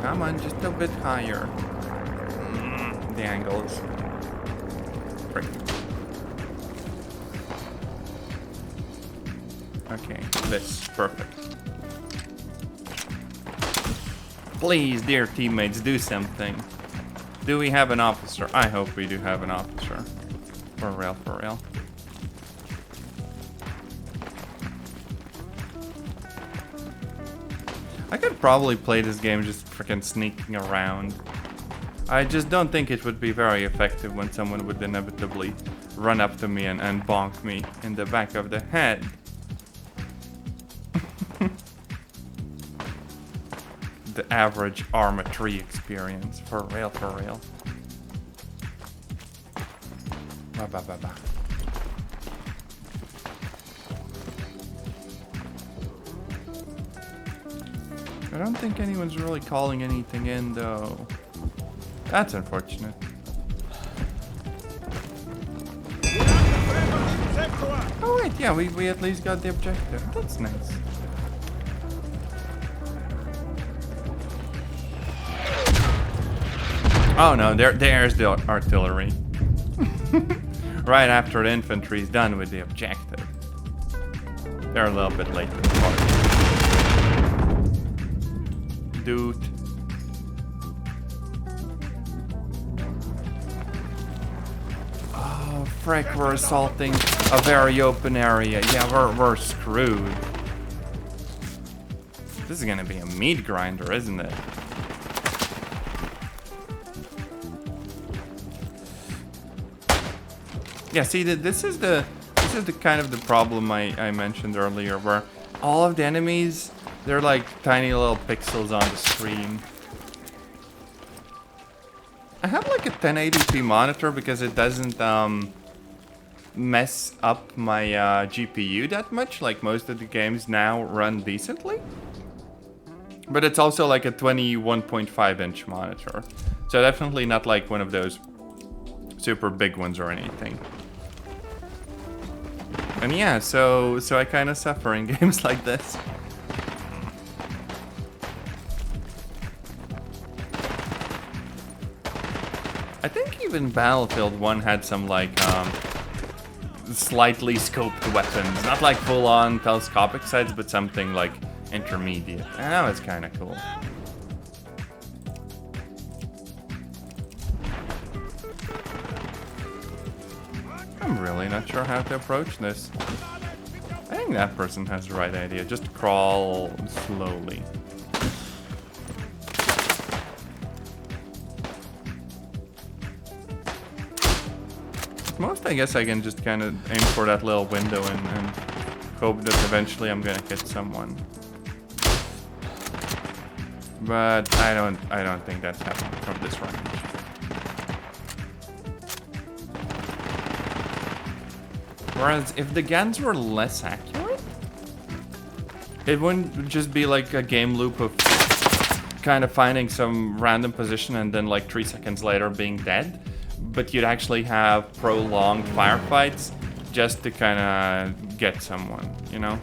Come on, just a bit higher. The angle is tricky. Okay, this, perfect. Please, dear teammates, do something. Do we have an officer? I hope we do have an officer. For real, for real. I could probably play this game just freaking sneaking around. I just don't think it would be very effective when someone would inevitably run up to me and bonk me in the back of the head. The average Arma 3 experience. For real, for real. Ba ba ba ba. I don't think anyone's really calling anything in, though. That's unfortunate. Oh wait, yeah, we at least got the objective. That's nice. Oh no, there's the artillery. Right after the infantry's done with the objective. They're a little bit late to the party. Dude. Oh, frick, we're assaulting a very open area. Yeah, we're screwed. This is gonna be a meat grinder, isn't it? Yeah, see, this is the kind of the problem I mentioned earlier, where all of the enemies, they're like tiny little pixels on the screen. I have like a 1080p monitor because it doesn't mess up my GPU that much. Like most of the games now run decently. But it's also like a 21.5 inch monitor. So definitely not like one of those super big ones or anything. And yeah, so I kind of suffer in games like this. I think even Battlefield 1 had some like slightly scoped weapons. Not like full-on telescopic sights, but something like intermediate. And that was kind of cool. I'm really not sure how to approach this. I think that person has the right idea. Just crawl slowly. Most, I guess I can just kind of aim for that little window and hope that eventually I'm gonna hit someone. But I don't think that's happening from this range. Whereas if the guns were less accurate, it wouldn't just be like a game loop of kind of finding some random position and then like 3 seconds later being dead. But you'd actually have prolonged firefights just to kind of get someone, you know?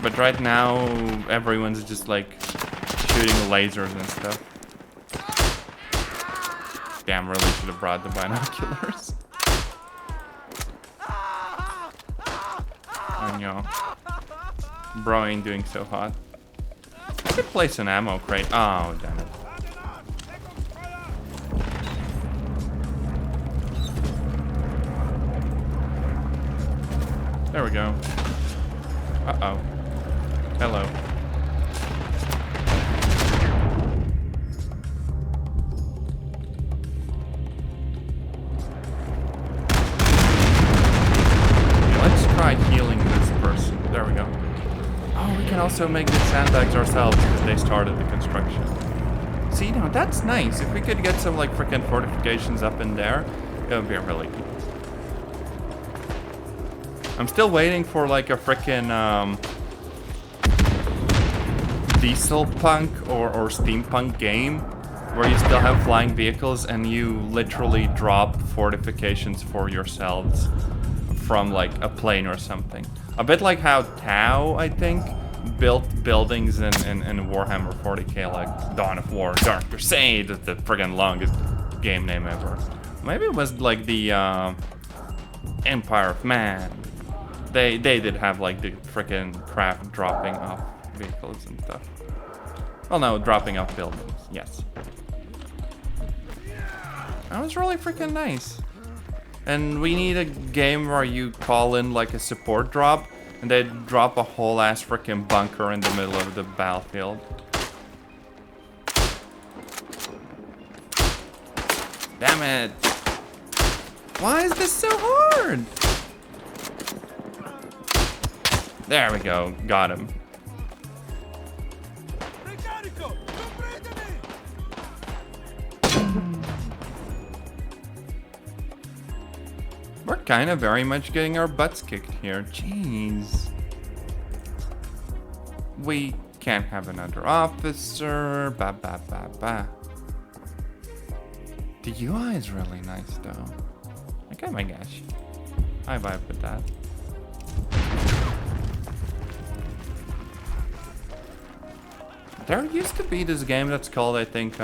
But right now, everyone's just like shooting lasers and stuff. Damn, really should have brought the binoculars. Oh no. Bro ain't doing so hot. I could place an ammo crate. Oh, damn it. There we go. Uh-oh. Hello. Let's try healing this person. There we go. Oh, we can also make the sandbags ourselves because they started the construction. See, now that's nice. If we could get some like freaking fortifications up in there, it would be really good. I'm still waiting for like a freaking diesel punk or steampunk game where you still have flying vehicles and you literally drop fortifications for yourselves from like a plane or something. A bit like how Tau, I think, built buildings in Warhammer 40k, like Dawn of War, Dark Crusade, the friggin' longest game name ever. Maybe it was like the Empire of Man. They did have like the freaking craft dropping off vehicles and stuff. Well, no, dropping off buildings, yes. That was really freaking nice. And we need a game where you call in like a support drop and they drop a whole ass freaking bunker in the middle of the battlefield. Damn it. Why is this so hard? There we go, got him. We're kind of very much getting our butts kicked here. Jeez. We can't have another officer. Ba ba ba ba. The UI is really nice though. Like, oh my gosh. I vibe with that. There used to be this game that's called, I think,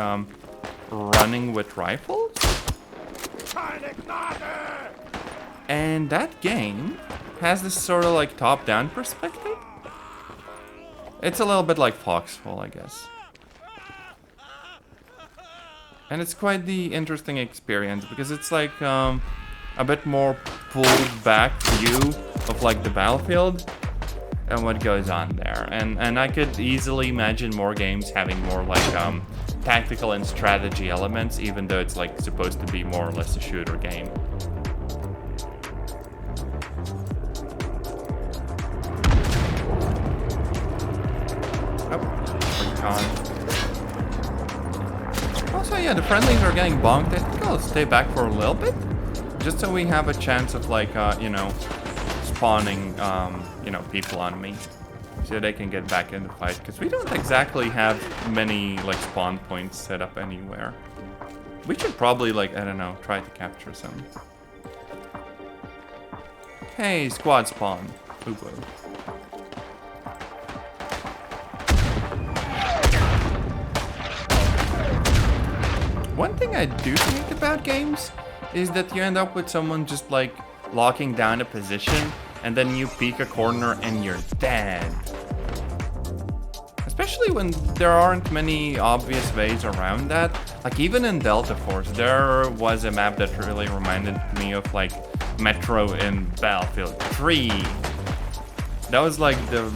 Running with Rifles? And that game has this sort of like top-down perspective. It's a little bit like Foxhole, I guess. And it's quite the interesting experience because it's like a bit more pulled back view of like the battlefield and what goes on there. And I could easily imagine more games having more like tactical and strategy elements, even though it's like supposed to be more or less a shooter game. Also, yeah, the friendlies are getting bonked. I think I'll stay back for a little bit, just so we have a chance of like, you know, spawning, you know, people on me, so they can get back in the fight. Because we don't exactly have many like spawn points set up anywhere. We should probably like, I don't know, try to capture some. Hey, squad spawn. Ooh. One thing I do think about games is that you end up with someone just like locking down a position and then you peek a corner and you're dead. Especially when there aren't many obvious ways around that. Like even in Delta Force, there was a map that really reminded me of like Metro in Battlefield 3. That was like the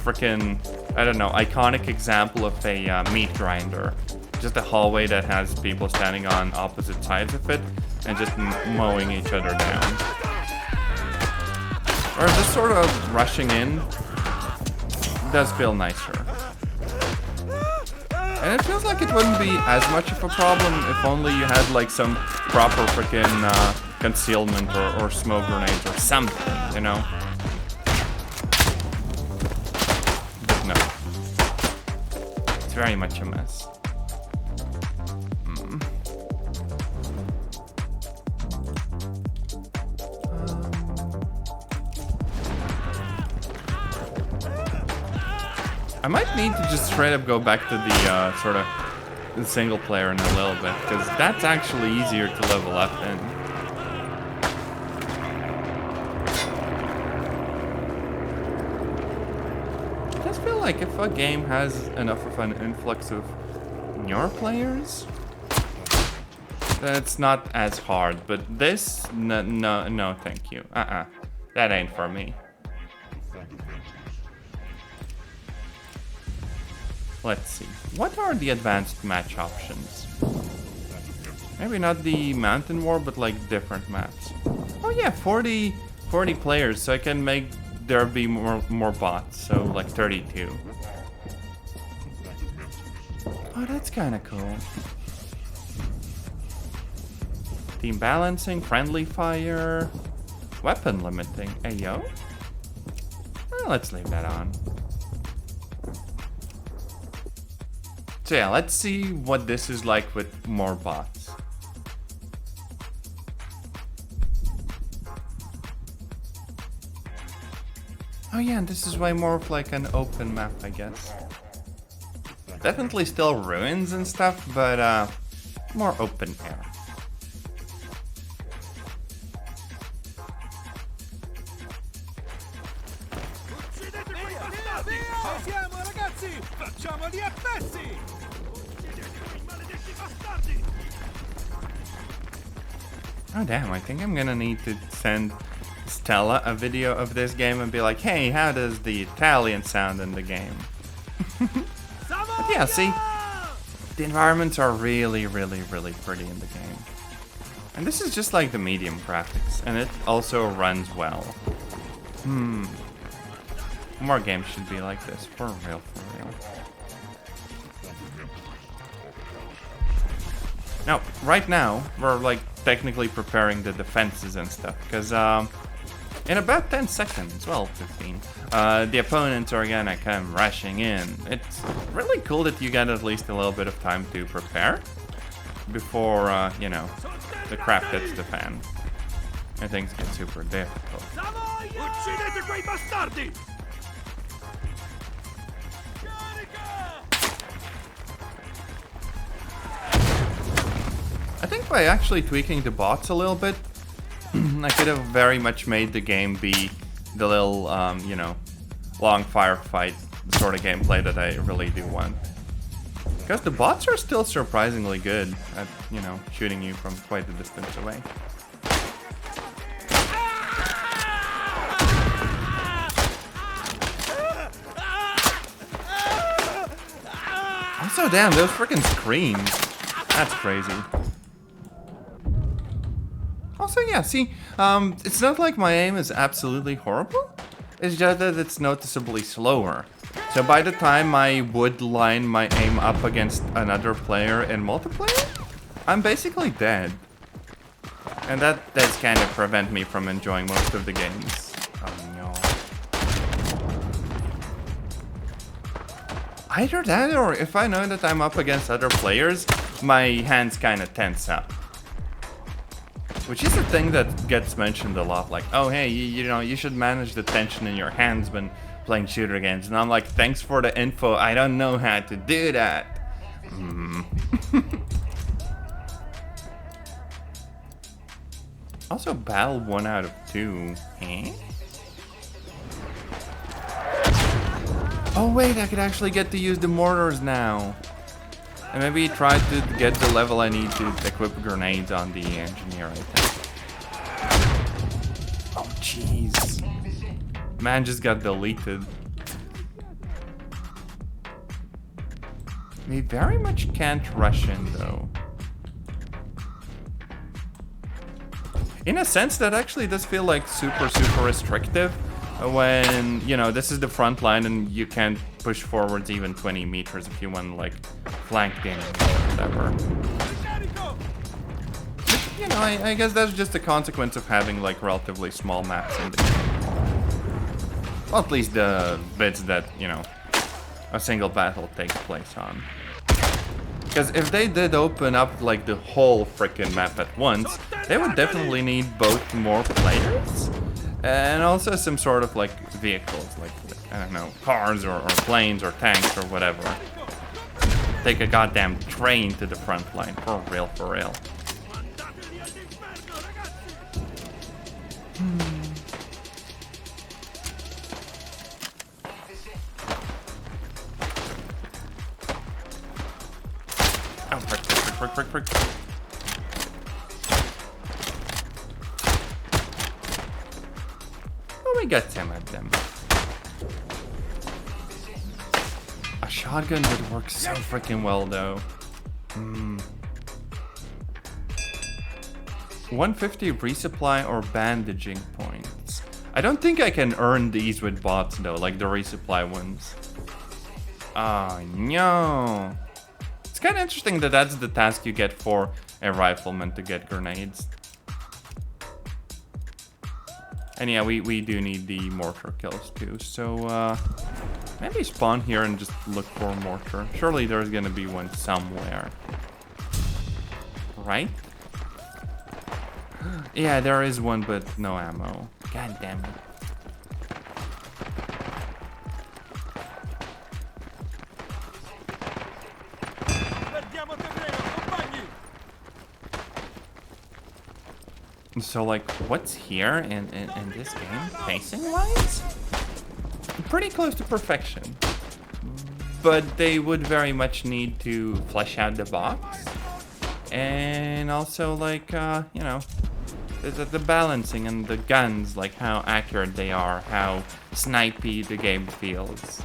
freaking, I don't know, iconic example of a meat grinder. Just a hallway that has people standing on opposite sides of it and just mowing each other down. Or just sort of rushing in does feel nicer. And it feels like it wouldn't be as much of a problem if only you had like some proper freaking concealment or smoke grenades or something, you know? But no. It's very much a mess. I might need to just straight up go back to the sort of the single player in a little bit, because that's actually easier to level up in. I just feel like if a game has enough of an influx of newer players, then it's not as hard. But this, no, thank you. That ain't for me. Let's see. What are the advanced match options? Maybe not the Mountain War, but like different maps. Oh yeah, 40 players, so I can make there be more bots, so like 32. Oh, that's kind of cool. Team balancing, friendly fire, weapon limiting. Hey yo. Well, let's leave that on. So yeah, let's see what this is like with more bots. Oh yeah, and this is way more of like an open map, I guess. Definitely still ruins and stuff, but more open air. Oh damn, I think I'm gonna need to send Stella a video of this game and be like, hey, how does the Italian sound in the game? But yeah, see, the environments are really pretty in the game. And this is just like the medium graphics, and it also runs well. More games should be like this, for real. Now, right now, we're like technically preparing the defenses and stuff, because in about 10 seconds, well, 15, the opponents are gonna come rushing in. It's really cool that you get at least a little bit of time to prepare before, you know, the crap hits the fan and things get super difficult. I think by actually tweaking the bots a little bit, I could have very much made the game be the little, you know, long firefight sort of gameplay that I really do want. Because the bots are still surprisingly good at, you know, shooting you from quite a distance away. Also, damn, those freaking screams. That's crazy. Also, yeah, see, it's not like my aim is absolutely horrible. It's just that it's noticeably slower. So by the time I would line my aim up against another player in multiplayer, I'm basically dead. And that does kind of prevent me from enjoying most of the games. Oh no. Either that, or if I know that I'm up against other players, my hands kind of tense up. Which is a thing that gets mentioned a lot, like, oh hey, you know, you should manage the tension in your hands when playing shooter games. And I'm like, thanks for the info, I don't know how to do that. Also, battle 1 out of 2. Eh? Oh wait, I could actually get to use the mortars now. And maybe try to get the level I need to equip grenades on the engineer, I think. Oh jeez. Man just got deleted. We very much can't rush in though. In a sense, that actually does feel like super restrictive when, you know, this is the front line and you can't push forwards even 20 meters if you want, like, flank in or whatever. But, you know, I guess that's just a consequence of having, like, relatively small maps in the game. Well, at least the bits that, you know, a single battle takes place on. Because if they did open up like the whole freaking map at once, they would definitely need both more players and also some sort of like vehicles, like, I don't know, cars or planes or tanks or whatever. Take a goddamn train to the front line, for real, for real. Oh, frick. Oh, we got some of them. A shotgun would work so freaking well, though. 150 resupply or bandaging points. I don't think I can earn these with bots, though, like the resupply ones. Oh, no. It's kind of interesting that that's the task you get for a rifleman, to get grenades. And yeah, we do need the mortar kills too, so maybe spawn here and just look for a mortar. Surely there's gonna be one somewhere. Right? Yeah, there is one, but no ammo. God damn it. So, like, what's here in this game, pacing-wise? Pretty close to perfection. But they would very much need to flesh out the box. And also, like, you know, the balancing and the guns, like how accurate they are, how snipey the game feels.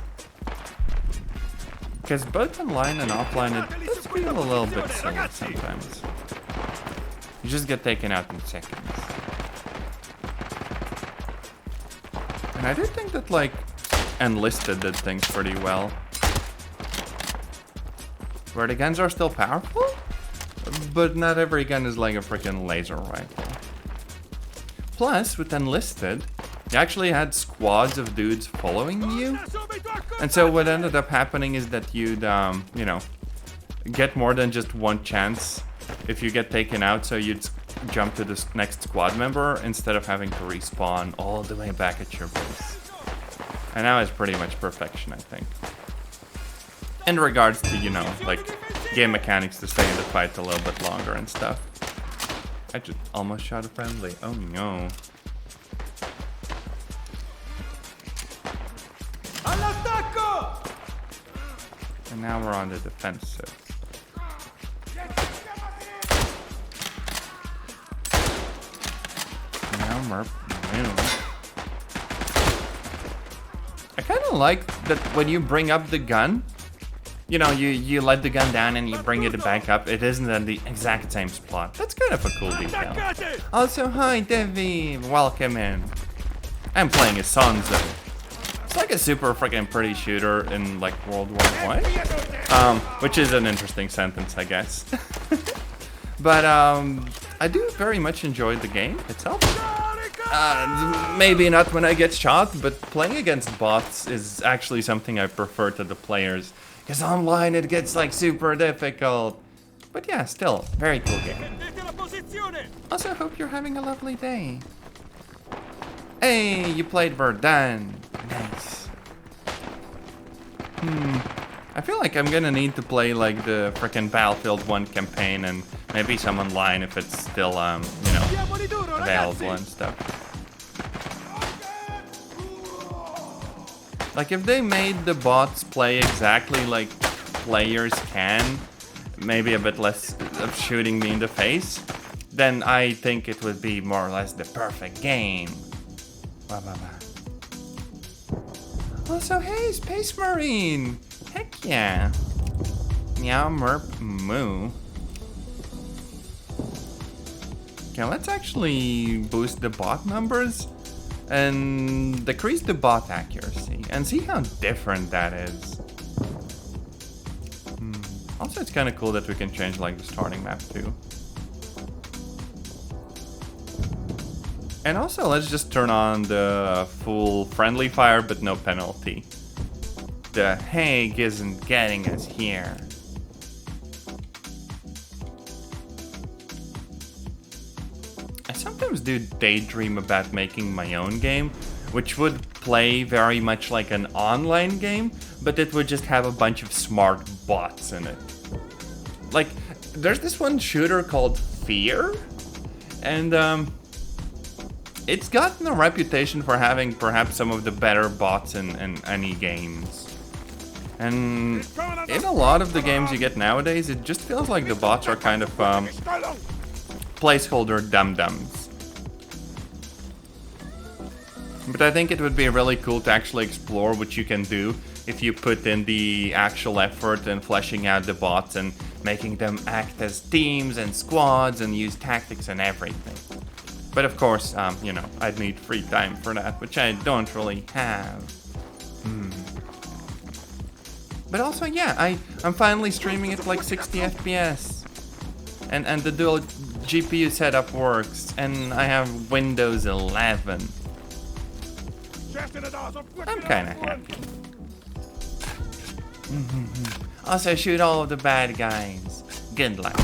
Because both online and offline, it does feel a little bit silly sometimes. You just get taken out in seconds. And I do think that, like, Enlisted did things pretty well. Where the guns are still powerful, but not every gun is like a freaking laser rifle. Plus, with Enlisted, you actually had squads of dudes following you. And so what ended up happening is that you'd, you know, get more than just one chance if you get taken out, so you'd jump to the next squad member instead of having to respawn all the way back at your base. And that was pretty much perfection, I think. In regards to, you know, like, game mechanics to stay in the fight a little bit longer and stuff. I just almost shot a friendly. Oh no. And now we're on the defensive. Now Merp. I kind of like that when you bring up the gun, you know, you let the gun down and you bring it back up. It isn't in the exact same spot. That's kind of a cool detail. Also, hi Devi, welcome in. I'm playing Isonzo. It's like a super freaking pretty shooter in like World War I, which is an interesting sentence, I guess. But I do very much enjoy the game itself. Maybe not when I get shot, but playing against bots is actually something I prefer to the players. Because online it gets like super difficult. But yeah, still, very cool game. Also, hope you're having a lovely day. Hey, you played Verdun. Nice. I feel like I'm gonna need to play like the frickin' Battlefield 1 campaign and maybe some online if it's still, you know, available and stuff. Like if they made the bots play exactly like players can, maybe a bit less of shooting me in the face, then I think it would be more or less the perfect game. Blah, blah, blah. Also, hey, Space Marine! Heck yeah! Meow, merp, moo. Okay, let's actually boost the bot numbers and decrease the bot accuracy and see how different that is. Also, it's kind of cool that we can change like the starting map too. And also, let's just turn on the full friendly fire, but no penalty. the Hague isn't getting us here. I sometimes do daydream about making my own game, which would play very much like an online game, but it would just have a bunch of smart bots in it. Like, there's this one shooter called Fear, and it's gotten a reputation for having perhaps some of the better bots in any games. And in a lot of the games you get nowadays, it just feels like the bots are kind of placeholder dum-dums. But I think it would be really cool to actually explore what you can do if you put in the actual effort in fleshing out the bots and making them act as teams and squads and use tactics and everything. But of course, you know, I'd need free time for that, which I don't really have. But also, yeah, I'm finally streaming at like 60 FPS. And the dual GPU setup works, and I have Windows 11. I'm kinda happy. Also shoot all of the bad guys. Good luck.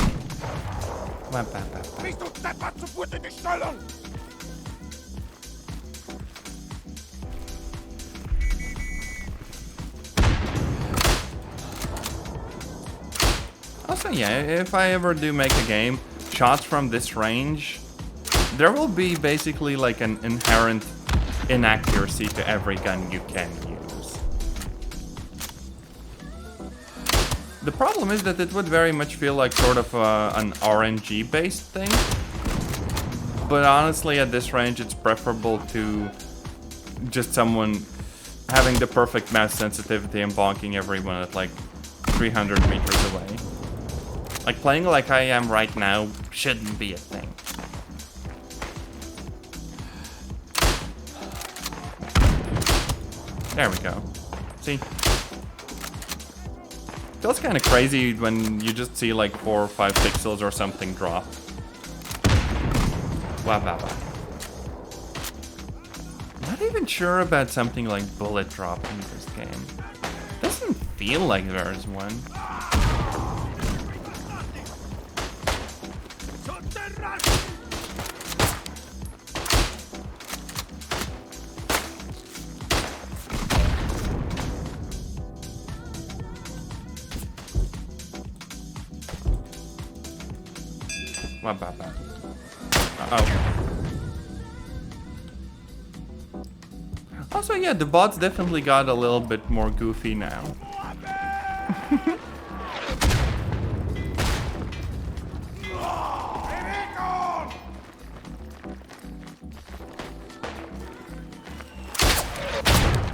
Also, yeah, if I ever do make a game, shots from this range, there will be basically like an inherent inaccuracy to every gun you can use. The problem is that it would very much feel like sort of an RNG based thing. But honestly, at this range, it's preferable to just someone having the perfect mouse sensitivity and bonking everyone at like 300 meters away. Like, playing like I am right now shouldn't be a thing. There we go. See? Feels kind of crazy when you just see like 4 or 5 pixels or something drop. Wow, wow, wow. Not even sure about something like bullet drop in this game. Doesn't feel like there's one. What about that? Uh-oh. Also, yeah, the bots definitely got a little bit more goofy now.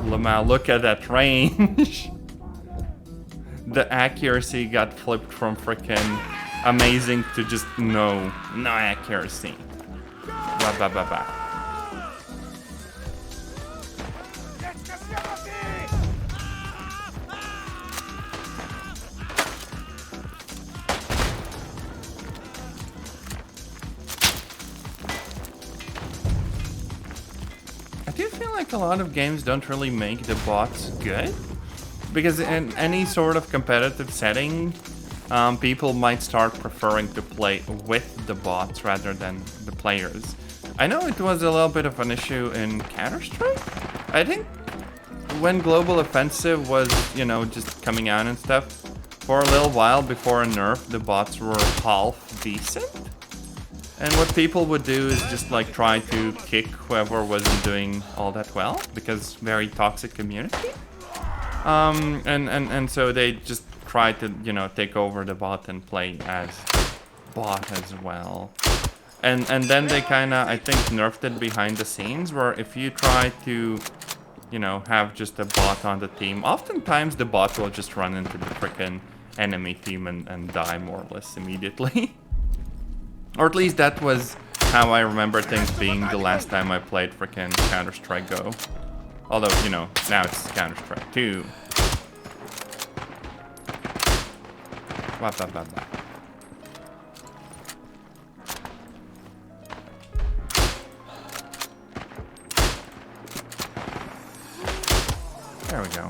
Lamau, look at that range. The accuracy got flipped from frickin' amazing to just no accuracy. Ba ba ba ba. I do feel like a lot of games don't really make the bots good, because in any sort of competitive setting, people might start preferring to play with the bots rather than the players. I know it was a little bit of an issue in Counter-Strike. I think when Global Offensive was, you know, just coming out and stuff, for a little while before a nerf, the bots were half decent. And what people would do is just like try to kick whoever wasn't doing all that well, because very toxic community. And so they just try to, you know, take over the bot and play as bot as well. And then they kind of, I think, nerfed it behind the scenes, where if you try to, you know, have just a bot on the team, oftentimes the bot will just run into the frickin' enemy team and die more or less immediately. Or at least that was how I remember things being the last time I played frickin' Counter-Strike Go. Although, you know, now it's Counter-Strike 2. Blah, blah, blah, blah. There we go.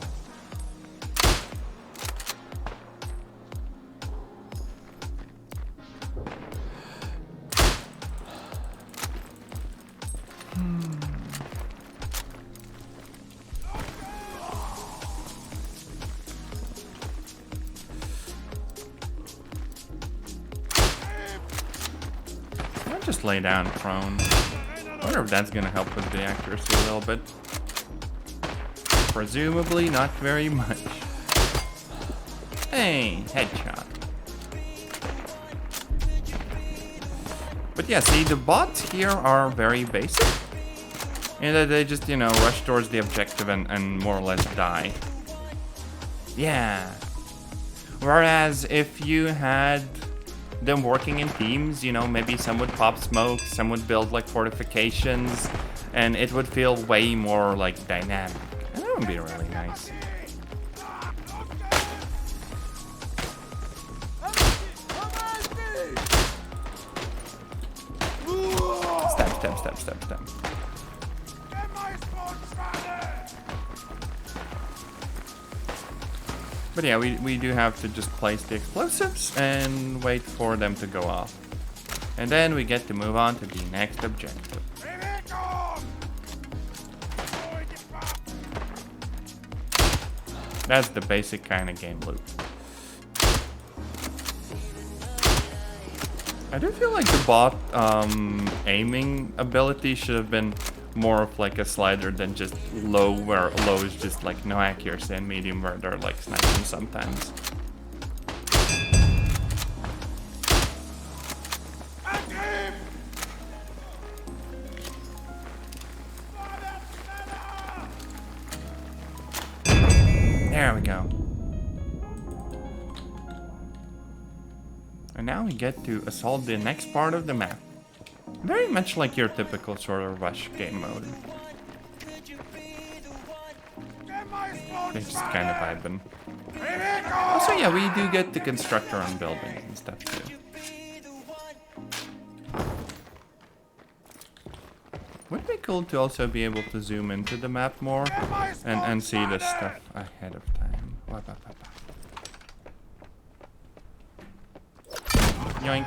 just lay down prone. I wonder if that's gonna help with the accuracy a little bit. Presumably not very much. Hey, headshot. But yeah, see, the bots here are very basic. And that they just, you know, rush towards the objective and more or less die. Yeah. Whereas if you had them working in teams, you know, maybe some would pop smoke, some would build like fortifications, and it would feel way more like dynamic. And that would be really nice. Step. But yeah, we do have to just place the explosives and wait for them to go off. And then we get to move on to the next objective. That's the basic kind of game loop. I do feel like the bot aiming ability should have been more of like a slider than just low, where low is just like no accuracy, and medium where they're like sniping sometimes. There we go. And now we get to assault the next part of the map. Very much like your typical sort of rush game mode. They're just kind of vibing. Also, yeah, we do get the constructor on buildings and stuff too. Would be cool to also be able to zoom into the map more and see this stuff ahead of time. Yoink.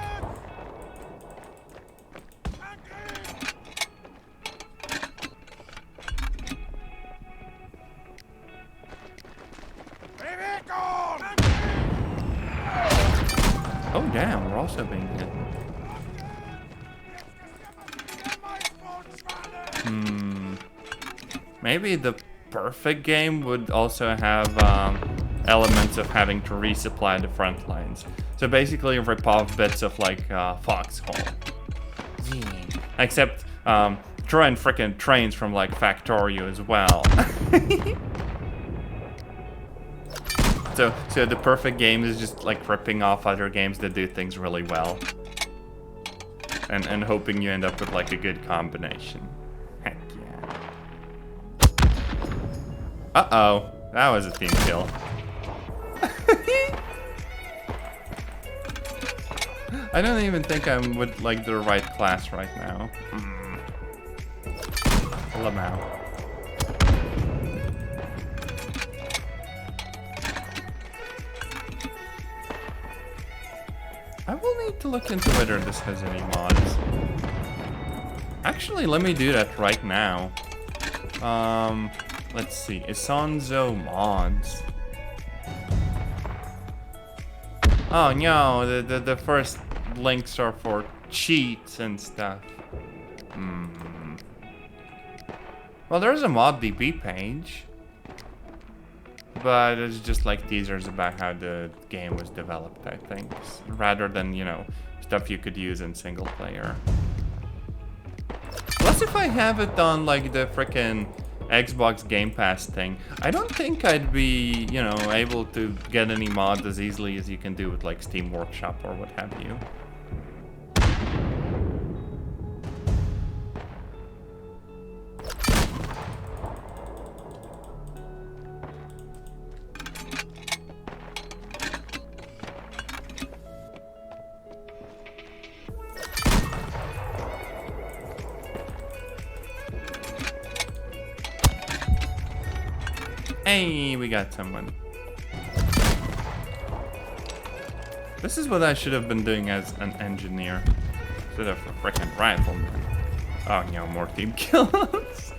Oh damn, we're also being hit. Maybe the perfect game would also have elements of having to resupply the front lines. So basically rip off bits of like Foxhole. Yeah. Except throw in frickin' trains from like Factorio as well. So the perfect game is just like ripping off other games that do things really well. And hoping you end up with like a good combination. Heck yeah. Uh-oh. That was a team kill. I don't even think I'm with like the right class right now. Lamau. I will need to look into whether this has any mods. Actually, let me do that right now. Let's see. Isonzo mods. Oh no, the first links are for cheats and stuff. Well, there's a mod DB page. But it's just like teasers about how the game was developed, I think. Rather than, you know, stuff you could use in single player. Plus, if I have it on like the frickin' Xbox Game Pass thing, I don't think I'd be, you know, able to get any mods as easily as you can do with like Steam Workshop or what have you. Hey, we got someone. This is what I should have been doing as an engineer instead of a freaking rifleman. Oh, no, more team kills.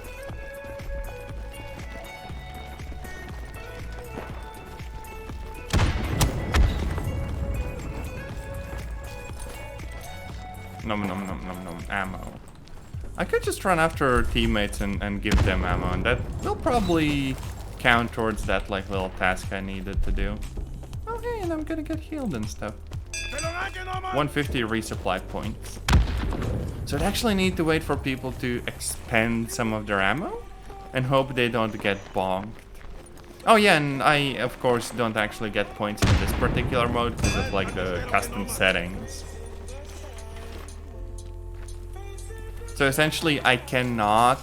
Nom nom nom nom nom. ammo. I could just run after teammates and give them ammo, and that will probably count towards that like little task I needed to do. Oh hey, and I'm gonna get healed and stuff. 150 resupply points. So I'd actually need to wait for people to expend some of their ammo and hope they don't get bonked. Oh yeah, and I of course don't actually get points in this particular mode because of like the custom settings. So essentially I cannot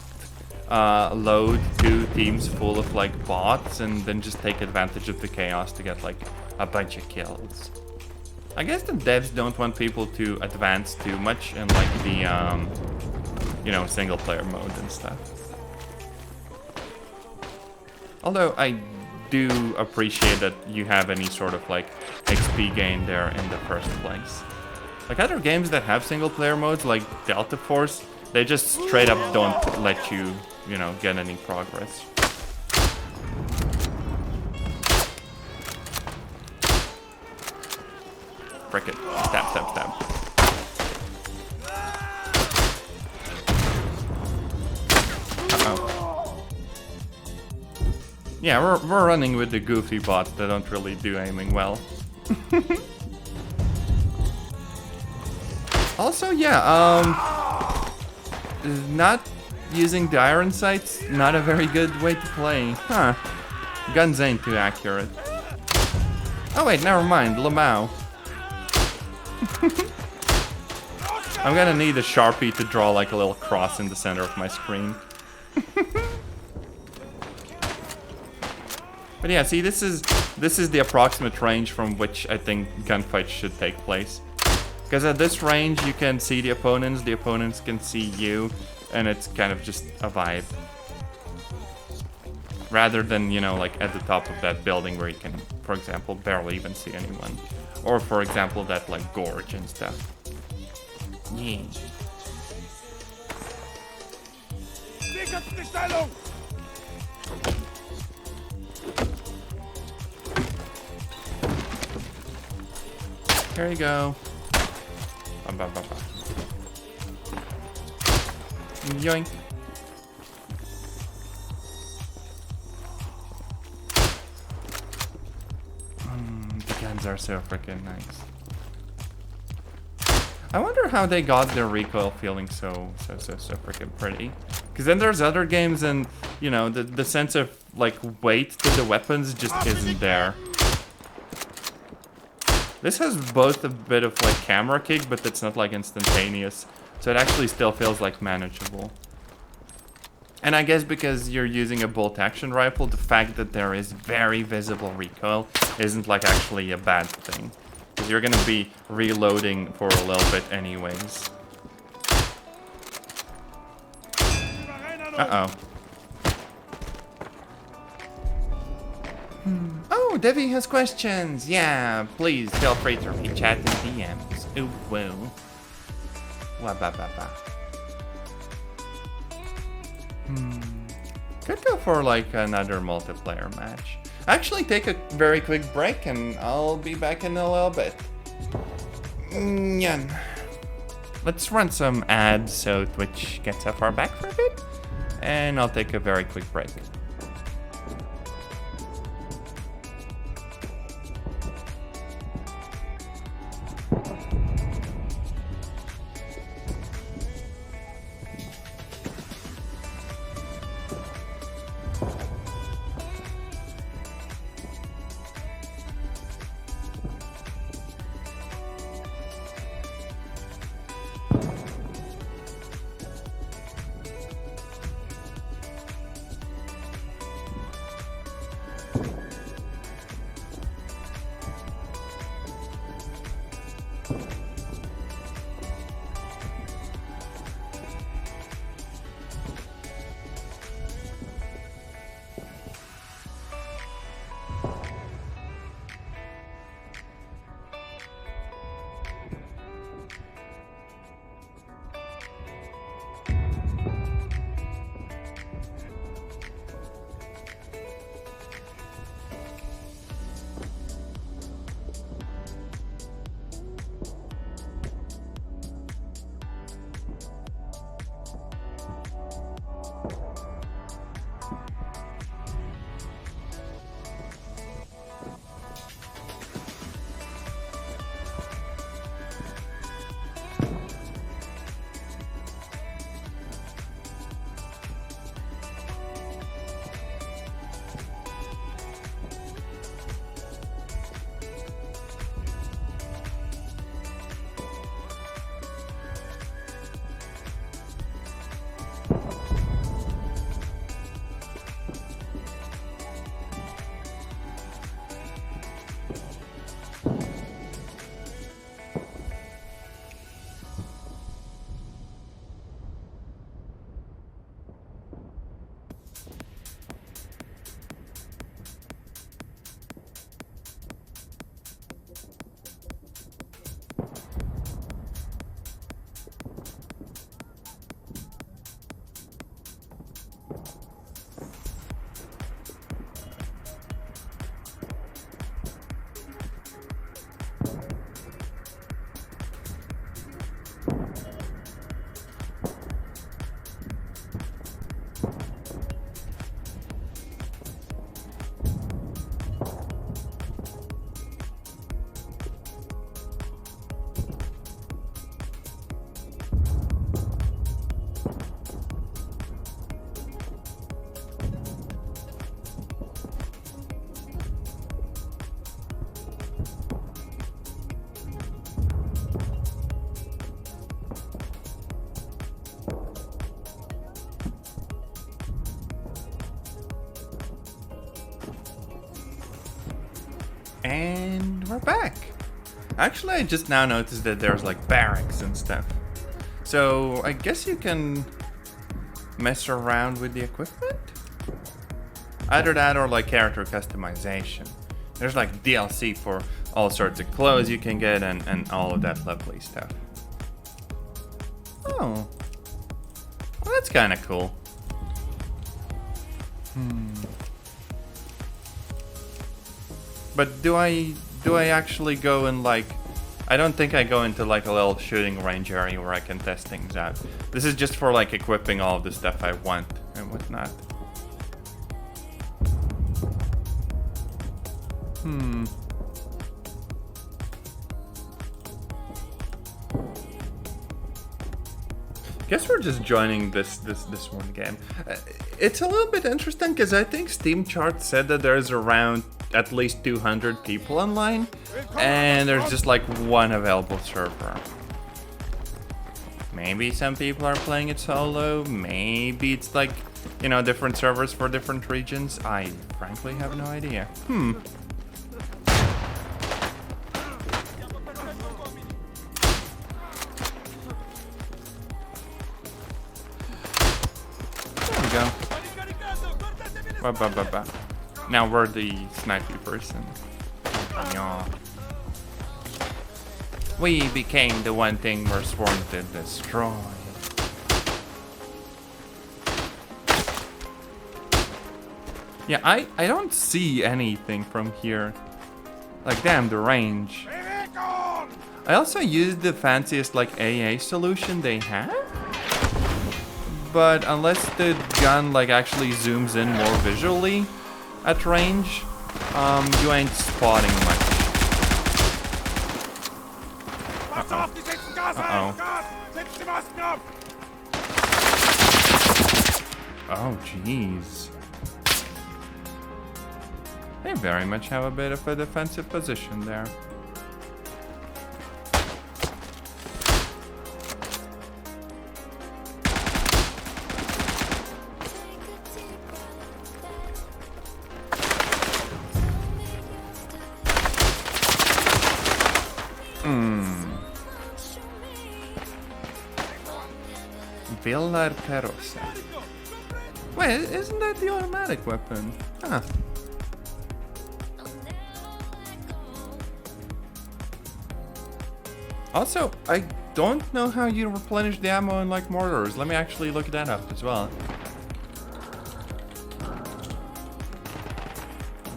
load 2 teams full of like bots and then just take advantage of the chaos to get like a bunch of kills. I guess the devs don't want people to advance too much in like the you know, single player mode and stuff. Although I do appreciate that you have any sort of like XP gain there in the first place. Like other games that have single player modes like Delta Force, they just straight up don't let you, you know, get any progress. Frick it. Stab, stab, stab. Uh-oh. Yeah, we're running with the goofy bots that don't really do aiming well. Also, yeah, not using the iron sights, not a very good way to play. Huh. Guns ain't too accurate. Oh wait, never mind, Lamau. I'm gonna need a Sharpie to draw like a little cross in the center of my screen. But yeah, see, this is the approximate range from which I think gunfights should take place. Because at this range you can see the opponents can see you, and it's kind of just a vibe. Rather than, you know, like at the top of that building where you can, for example, barely even see anyone. Or for example, that like gorge and stuff. Yeah. Here you go. Yoink. The guns are so freaking nice. I wonder how they got their recoil feeling so freaking pretty. Because then there's other games and, you know, the sense of like weight to the weapons just isn't there. This has both a bit of like camera kick, but it's not like instantaneous. So it actually still feels like manageable. And I guess because you're using a bolt action rifle, the fact that there is very visible recoil isn't like actually a bad thing. Because you're gonna be reloading for a little bit anyways. Uh-oh. Oh, Debbie has questions. Yeah, please feel free to reach out in DMs. Ooh, whoa. Wah-ba-ba-ba. Could go for like another multiplayer match. Actually, take a very quick break and I'll be back in a little bit. Let's run some ads so Twitch gets up our back for a bit. And I'll take a very quick break. And we're back. Actually, I just now noticed that there's like barracks and stuff. So I guess you can mess around with the equipment? Either that or like character customization. There's like DLC for all sorts of clothes you can get and all of that lovely stuff. Oh. Well, that's kind of cool. But do I actually go and like... I don't think I go into like a little shooting range area where I can test things out. This is just for like equipping all of the stuff I want and whatnot. Guess we're just joining this one game. It's a little bit interesting because I think Steam chart said that there's around at least 200 people online, and there's just like one available server. Maybe some people are playing it solo. Maybe it's like, you know, different servers for different regions. I frankly have no idea. Go. Now we're the snipey person. We became the one thing we're sworn to destroy. Yeah, I don't see anything from here. Like, damn, the range. I also used the fanciest like AA solution they have. But unless the gun like actually zooms in more visually at range, you ain't spotting much. Uh-oh. Oh, jeez. They very much have a bit of a defensive position there. Villa Perosa. Wait, isn't that the automatic weapon? Huh. Also, I don't know how you replenish the ammo in like mortars. Let me actually look that up as well.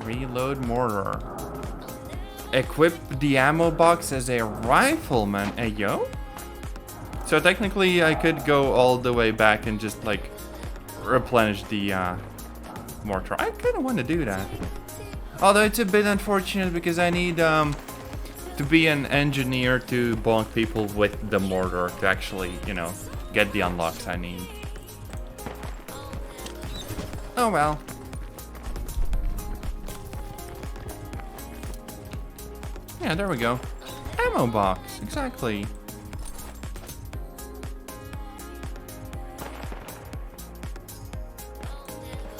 Reload mortar. Equip the ammo box as a rifleman. Ayo? So technically I could go all the way back and just like replenish the mortar. I kind of want to do that. Although it's a bit unfortunate because I need to be an engineer to bonk people with the mortar to actually, you know, get the unlocks I need. Oh well. Yeah, there we go. Ammo box, exactly.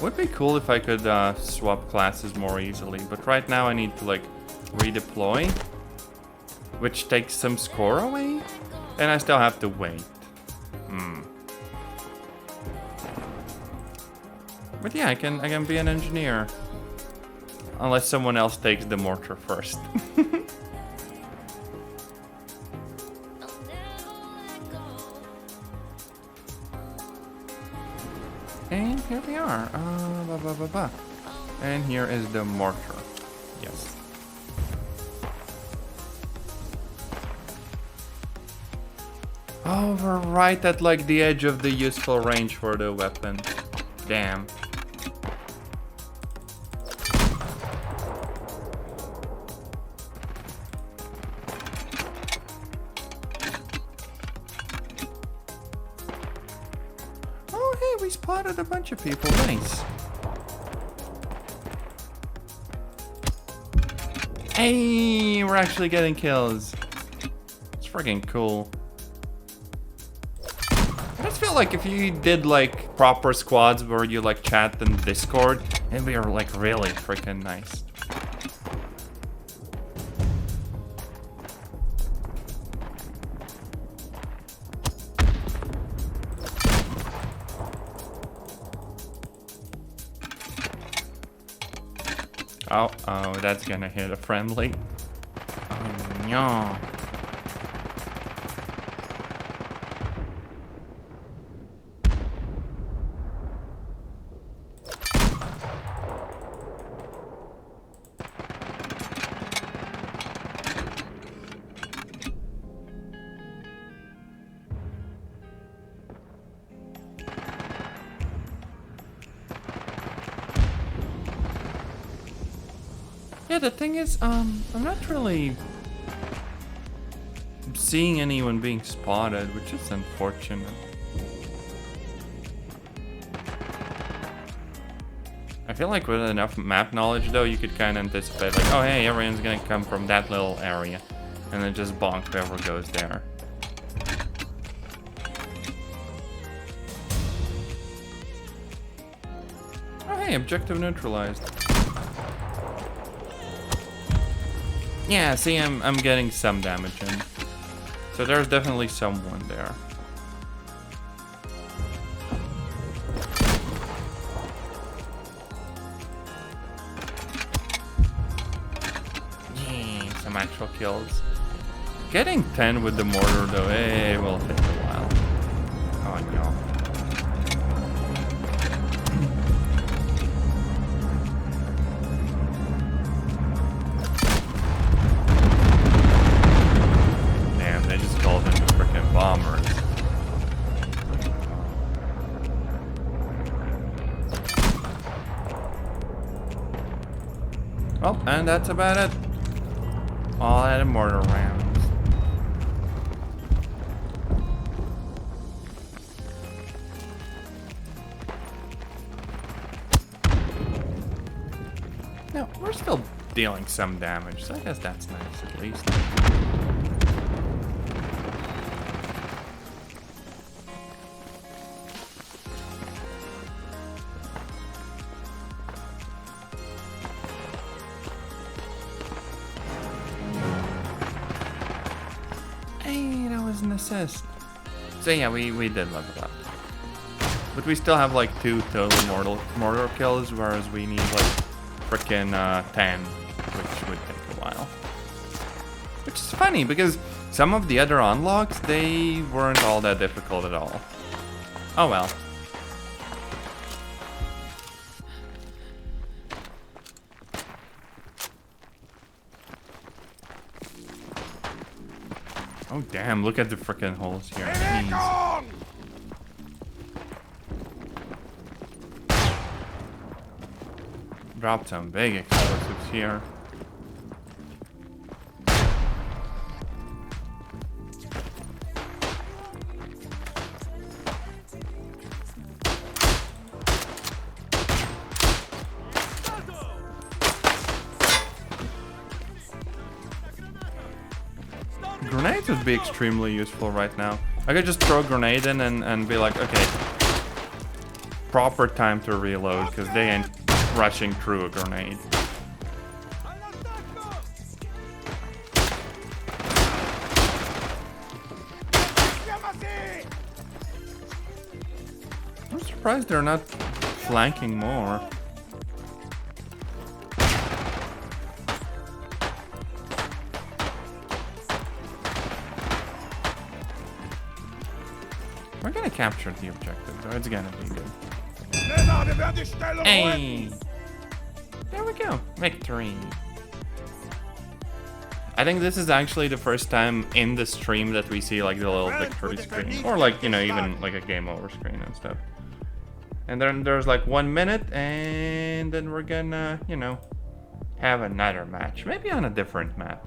Would be cool if I could swap classes more easily, but right now I need to like redeploy, which takes some score away, and I still have to wait. But yeah, I can be an engineer, unless someone else takes the mortar first. And here we are. And here is the mortar. Yes. Oh, we're right at like the edge of the useful range for the weapon. Damn. We spotted a bunch of people. Nice. Hey, we're actually getting kills. It's freaking cool. I just feel like if you did like proper squads where you like chat in Discord, it'd be like really freaking nice. Oh, that's gonna hit a friendly. Oh, no. Yeah, the thing is, I'm not really seeing anyone being spotted, which is unfortunate. I feel like with enough map knowledge, though, you could kind of anticipate, like, oh, hey, everyone's gonna come from that little area, and then just bonk whoever goes there. Oh, hey, objective neutralized. Yeah, see, I'm getting some damage in. So there's definitely someone there. Yeah, some actual kills. Getting 10 with the mortar though, it will take a while. Oh no. Bombers. Well, and that's about it. All out of mortar rounds. Now, we're still dealing some damage, so I guess that's nice at least. An assist. So yeah, we did level up. But we still have like 2 total mortar kills, whereas we need like frickin' 10, which would take a while. Which is funny, because some of the other unlocks, they weren't all that difficult at all. Oh well. Oh damn, look at the frickin' holes here. Jeez. Dropped some big explosives here. Grenades would be extremely useful right now. I could just throw a grenade in and be like, okay, proper time to reload, because they ain't rushing through a grenade. I'm surprised they're not flanking more. We're gonna capture the objective, so it's gonna be good. Hey! There we go. Victory. I think this is actually the first time in the stream that we see like the little victory screen. Or like, you know, even like a game over screen and stuff. And then there's like 1 minute, and then we're gonna, you know, have another match. Maybe on a different map.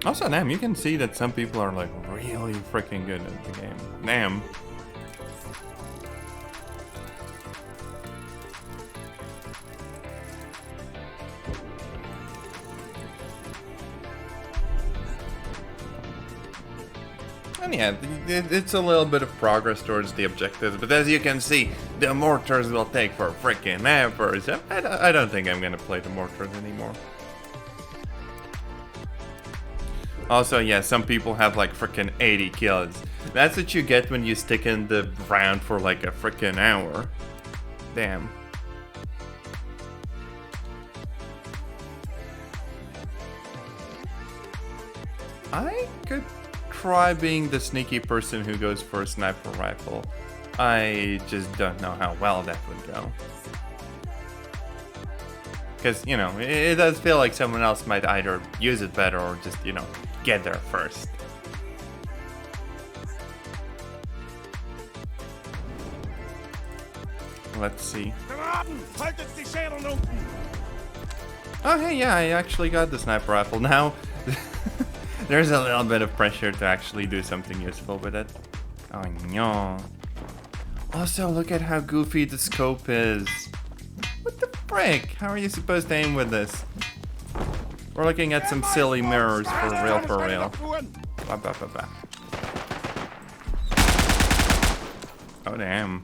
Also, damn, you can see that some people are like really freaking good at the game. Damn. And yeah, it's a little bit of progress towards the objectives, but as you can see, the mortars will take for freaking hours. I don't think I'm gonna play the mortars anymore. Also, yeah, some people have like freaking 80 kills. That's what you get when you stick in the round for like a freaking hour. Damn. I could try being the sneaky person who goes for a sniper rifle. I just don't know how well that would go. Because, you know, it does feel like someone else might either use it better or just, you know, get there first. Let's see. Oh, hey, yeah, I actually got the sniper rifle. Now, there's a little bit of pressure to actually do something useful with it. Oh, no. Also, look at how goofy the scope is. What the frick? How are you supposed to aim with this? We're looking at some silly mirrors for real, for real. Ba, ba, ba, ba. Oh, damn.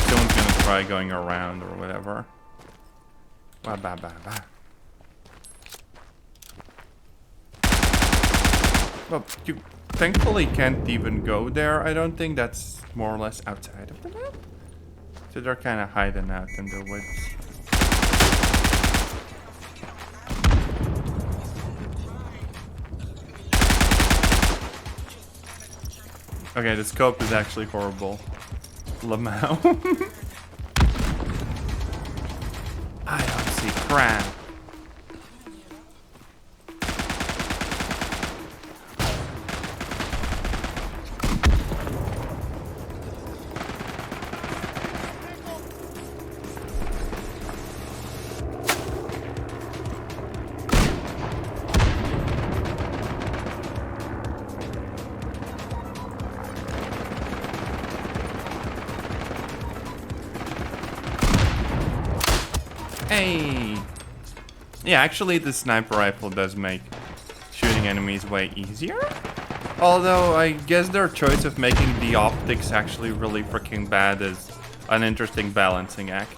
Someone's gonna try going around or whatever. Ba, ba, ba, ba. Well, you thankfully can't even go there. I don't think that's more or less outside of the map. So they're kind of hiding out in the woods. Okay, the scope is actually horrible. Lamau. I don't see crap. Hey! Yeah, actually the sniper rifle does make shooting enemies way easier. Although I guess their choice of making the optics actually really freaking bad is an interesting balancing act.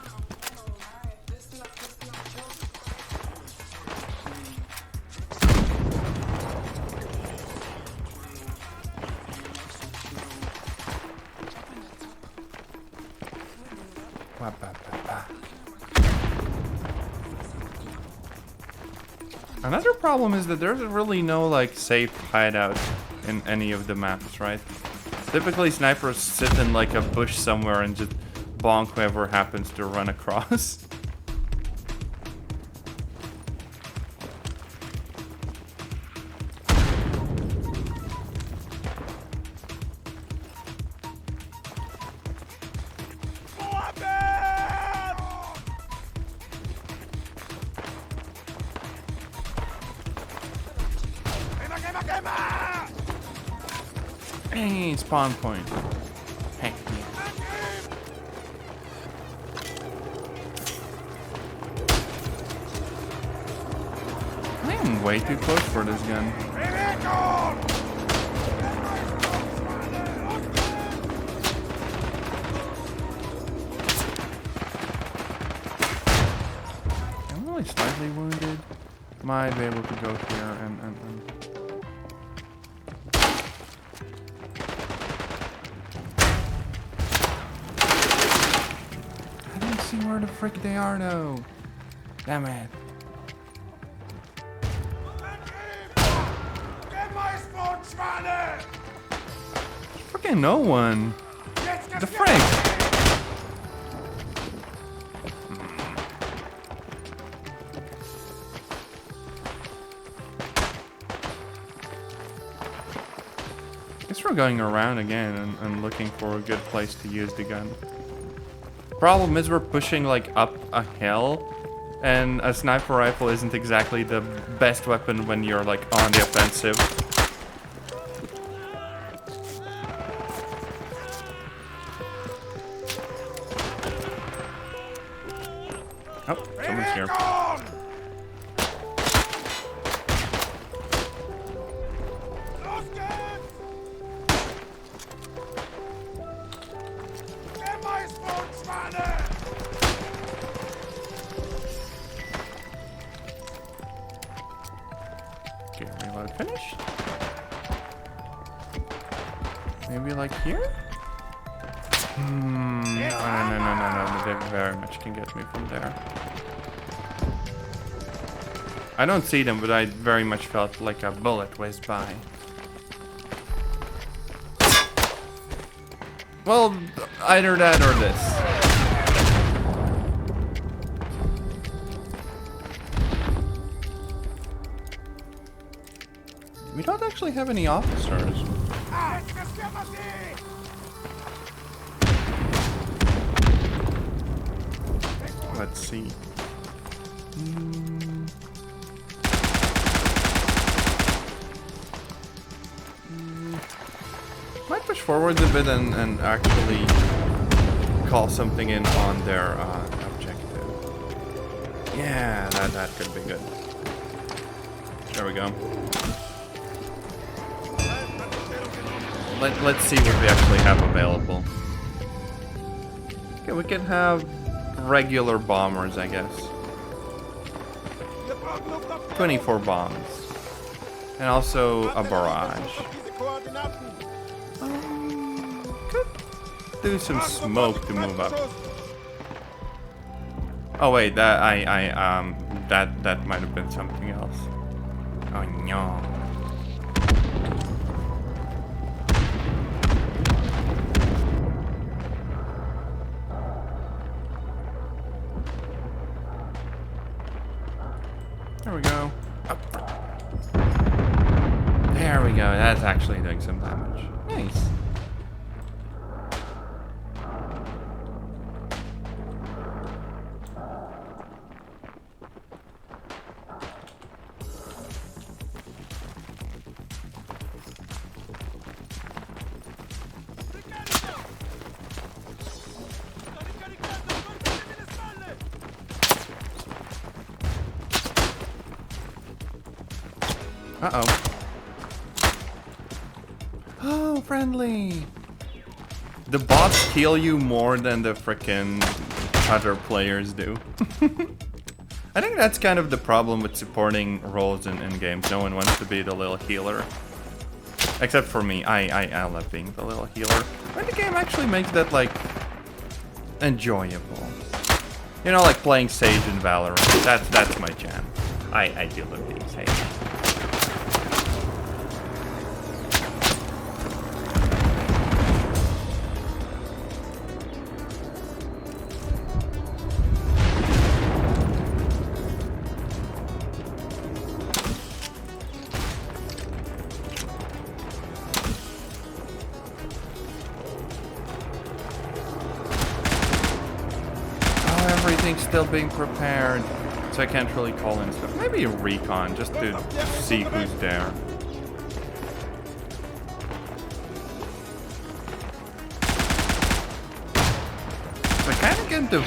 Another problem is that there's really no like safe hideout in any of the maps, right? Typically snipers sit in like a bush somewhere and just bonk whoever happens to run across. Hey, spawn point. Heck yeah. I am way too close for this gun. I'm really slightly wounded. Might be able to go here and where the frick they are though. Damn it. Freaking no one. The frick. Guess we're going around again and looking for a good place to use the gun. Problem is we're pushing like up a hill, and a sniper rifle isn't exactly the best weapon when you're like on the offensive. Oh, someone's here. Maybe like here? No. They very much can get me from there. I don't see them, but I very much felt like a bullet whizzed by. Well, either that or this. We don't actually have any officers. Let's see. Might push forward a bit and actually call something in on their objective. Yeah, that could be good. There we go. Let's see what we actually have available. Okay, we can have regular bombers, I guess. 24 bombs. And also a barrage. Could do some smoke to move up. Oh wait, that that might have been something else. Oh no. There we go. Up. There we go. That's actually doing some damage. Nice. Uh-oh. Oh, friendly! The bots kill you more than the frickin' other players do. I think that's kind of the problem with supporting roles in games. No one wants to be the little healer. Except for me. I love being the little healer. When the game actually makes that, like, enjoyable. You know, like playing Sage in Valorant. That's my jam. I do love being Sage. Everything's still being prepared, so I can't really call in stuff. Maybe a recon, just to see who's there. So I kind of get the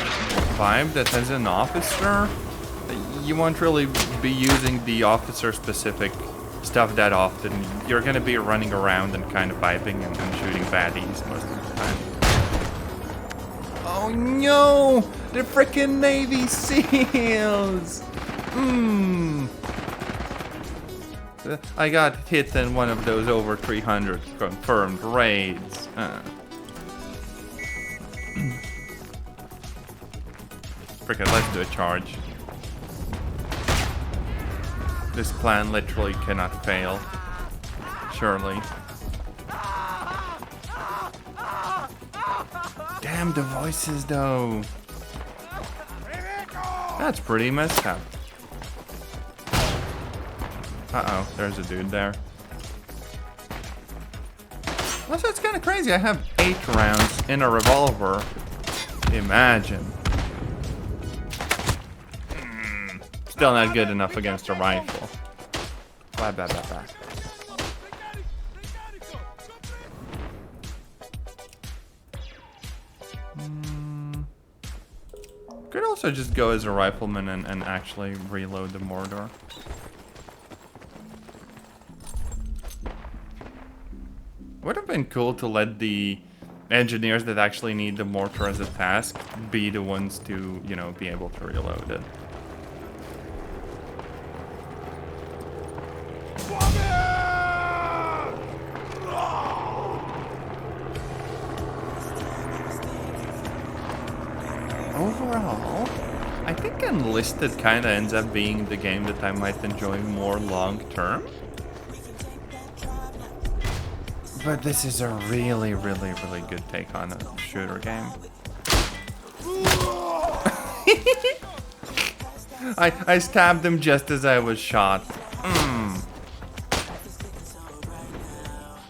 vibe that as an officer, you won't really be using the officer-specific stuff that often. You're going to be running around and kind of vibing and shooting baddies most of the time. Oh no! The frickin' Navy SEALs! I got hit in one of those over 300 confirmed raids. Frickin', let's do a charge. This plan literally cannot fail. Surely. Damn the voices though. That's pretty messed up. Uh-oh, there's a dude there. Also, it's kind of crazy. I have 8 rounds in a revolver. Imagine. Still not good enough against a rifle. Blah, blah, blah, blah. Could also just go as a rifleman and actually reload the mortar. Would have been cool to let the engineers that actually need the mortar as a task be the ones to, you know, be able to reload it. overall, I think Enlisted kind of ends up being the game that I might enjoy more long term. But this is a really, really, really good take on a shooter game. I stabbed him just as I was shot.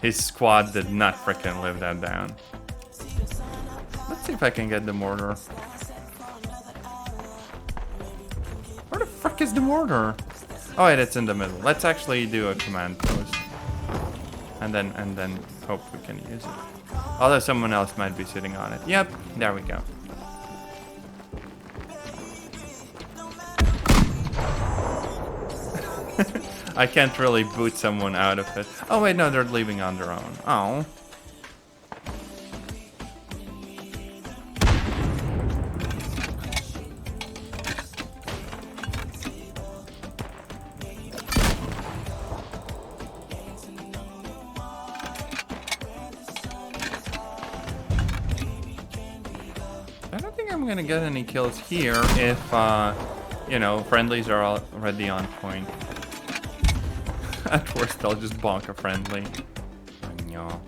His squad did not frickin' live that down. Let's see if I can get the mortar. Where the frick is the mortar? Oh wait, it's in the middle. Let's actually do a command post. And then hope we can use it. Although someone else might be sitting on it. Yep, there we go. I can't really boot someone out of it. Oh wait, no, they're leaving on their own. Oh. I don't think I'm gonna get any kills here if, you know, friendlies are already on point. At worst, I'll just bonk a friendly. No.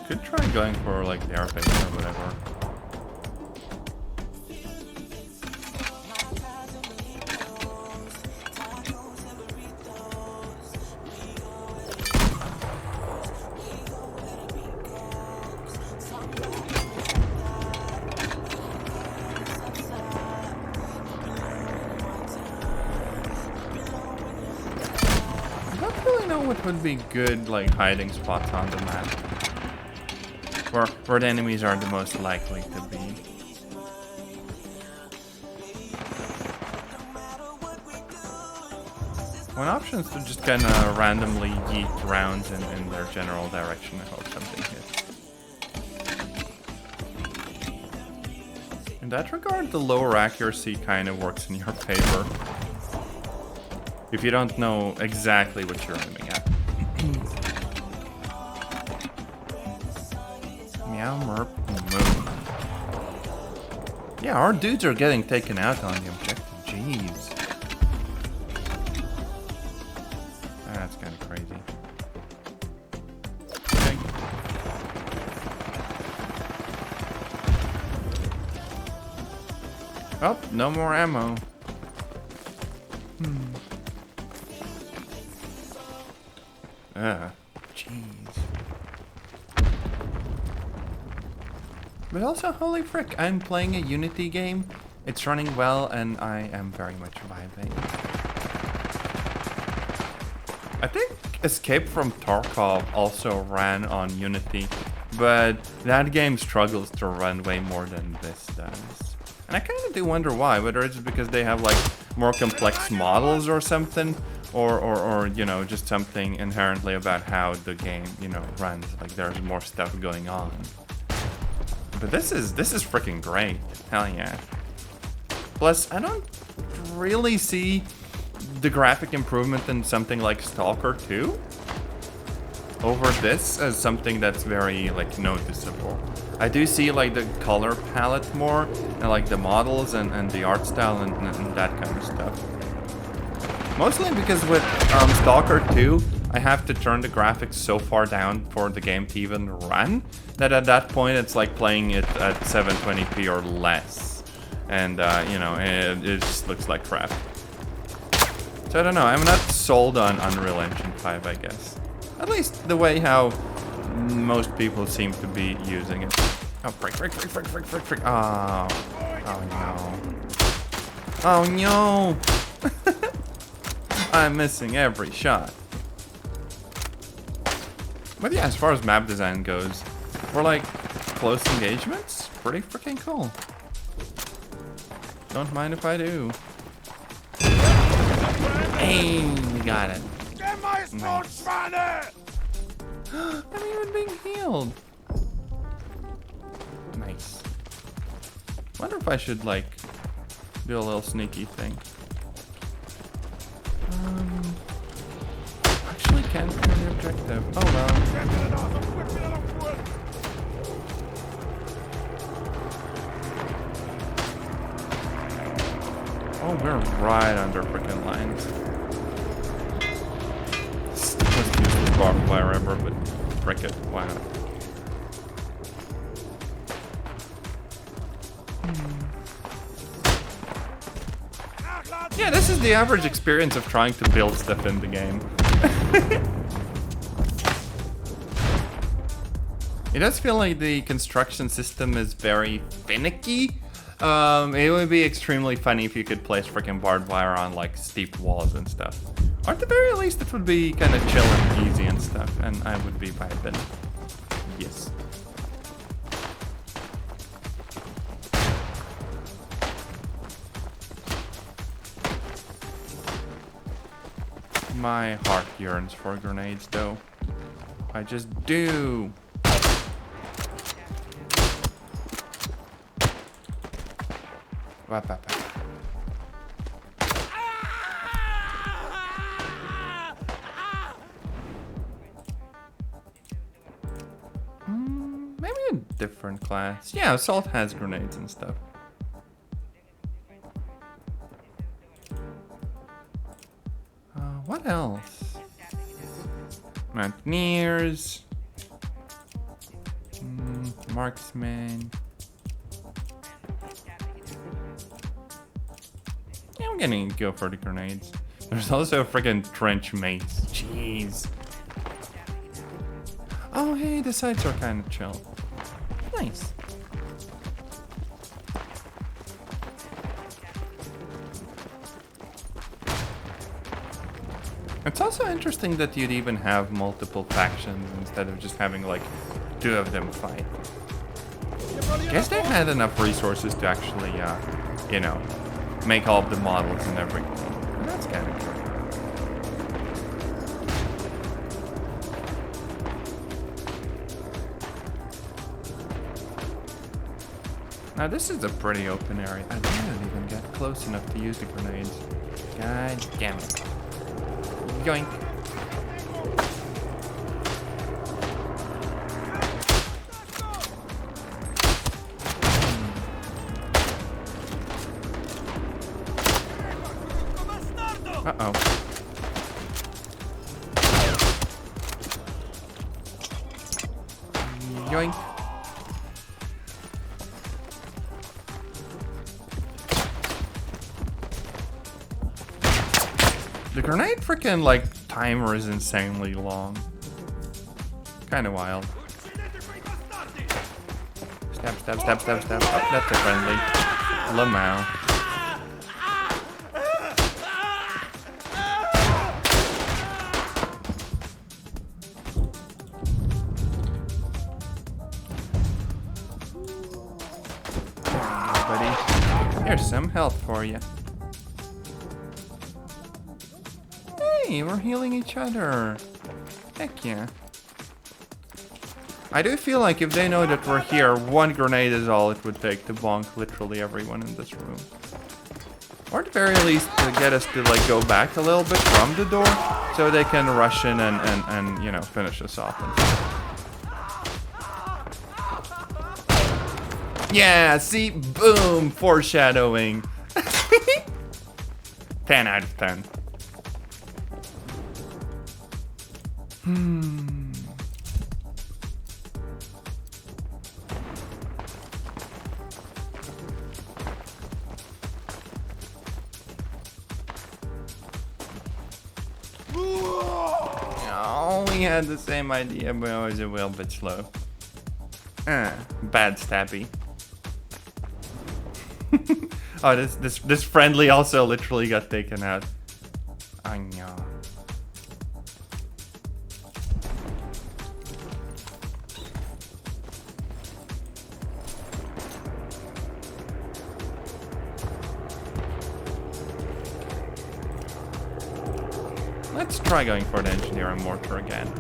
Could try going for like the airbase or whatever. What would be good like hiding spots on the map where the enemies are the most likely to be. One option is to just kind of randomly yeet rounds in their general direction and hope something hits. In that regard, the lower accuracy kind of works in your favor. If you don't know exactly what you're aiming at. Meow, merp, move. Yeah, our dudes are getting taken out on the objective. Jeez. That's kind of crazy. Okay. Oh, no more ammo. Jeez. But also, holy frick, I'm playing a Unity game. It's running well, and I am very much vibing. I think Escape from Tarkov also ran on Unity, but that game struggles to run way more than this does. And I kind of do wonder why, whether it's because they have like more complex models or something, or you know, just something inherently about how the game, you know, runs. Like there's more stuff going on. But this is freaking great. Hell yeah. Plus, I don't really see the graphic improvement in something like Stalker 2 over this as something that's very like noticeable. I do see like the color palette more and like the models and the art style and that kind of stuff. Mostly because with Stalker 2, I have to turn the graphics so far down for the game to even run that at that point it's like playing it at 720p or less. And you know, it just looks like crap. So I don't know, I'm not sold on Unreal Engine 5, I guess. At least the way how most people seem to be using it. Oh, frick. Oh, oh no. Oh no. I'm missing every shot. But yeah, as far as map design goes, for like close engagements, pretty freaking cool. Don't mind if I do. Hey, we got it. Nice. I'm even being healed. Nice. Wonder if I should like do a little sneaky thing. Actually can't do the objective. Oh well. right under freaking lines. It's the most useless barbed wire ever, but frick it, why not? Yeah, this is the average experience of trying to build stuff in the game. It does feel like the construction system is very finicky. It would be extremely funny if you could place freaking barbed wire on like steep walls and stuff. Or at the very least it would be kind of chill and easy and stuff, and I would be vibing. Yes. My heart yearns for grenades though. I just do. Maybe a different class. Yeah, Assault has grenades and stuff. What else? Mountaineers. Marksman. Yeah, I'm gonna go for the grenades. There's also a freaking trench mace. Jeez. Oh, hey, the sides are kind of chill. Nice. It's also interesting that you'd even have multiple factions instead of just having like 2 of them fight. Guess they had enough resources to actually, you know, make all of the models and everything. That's kind of cool. Now this is a pretty open area. I didn't even get close enough to use the grenades. God damn it. Yoink. Uh-oh. Yoink. The grenade freaking like timer is insanely long. Kind of wild. Stab, stab, stab, stab, stab. Oh, that's a friendly. Lamau. Buddy, here's some health for you. Hey, we're healing each other. Heck yeah. I do feel like if they know that we're here, 1 grenade is all it would take to bonk literally everyone in this room. Or at the very least to get us to like go back a little bit from the door so they can rush in and you know, finish us off and stuff. Yeah, see? Boom! Foreshadowing. 10 out of 10. Oh, we had the same idea, but I was a little bit slow. Bad stabby. Oh, this friendly also literally got taken out. I know. Let's try going for the engineer and mortar again.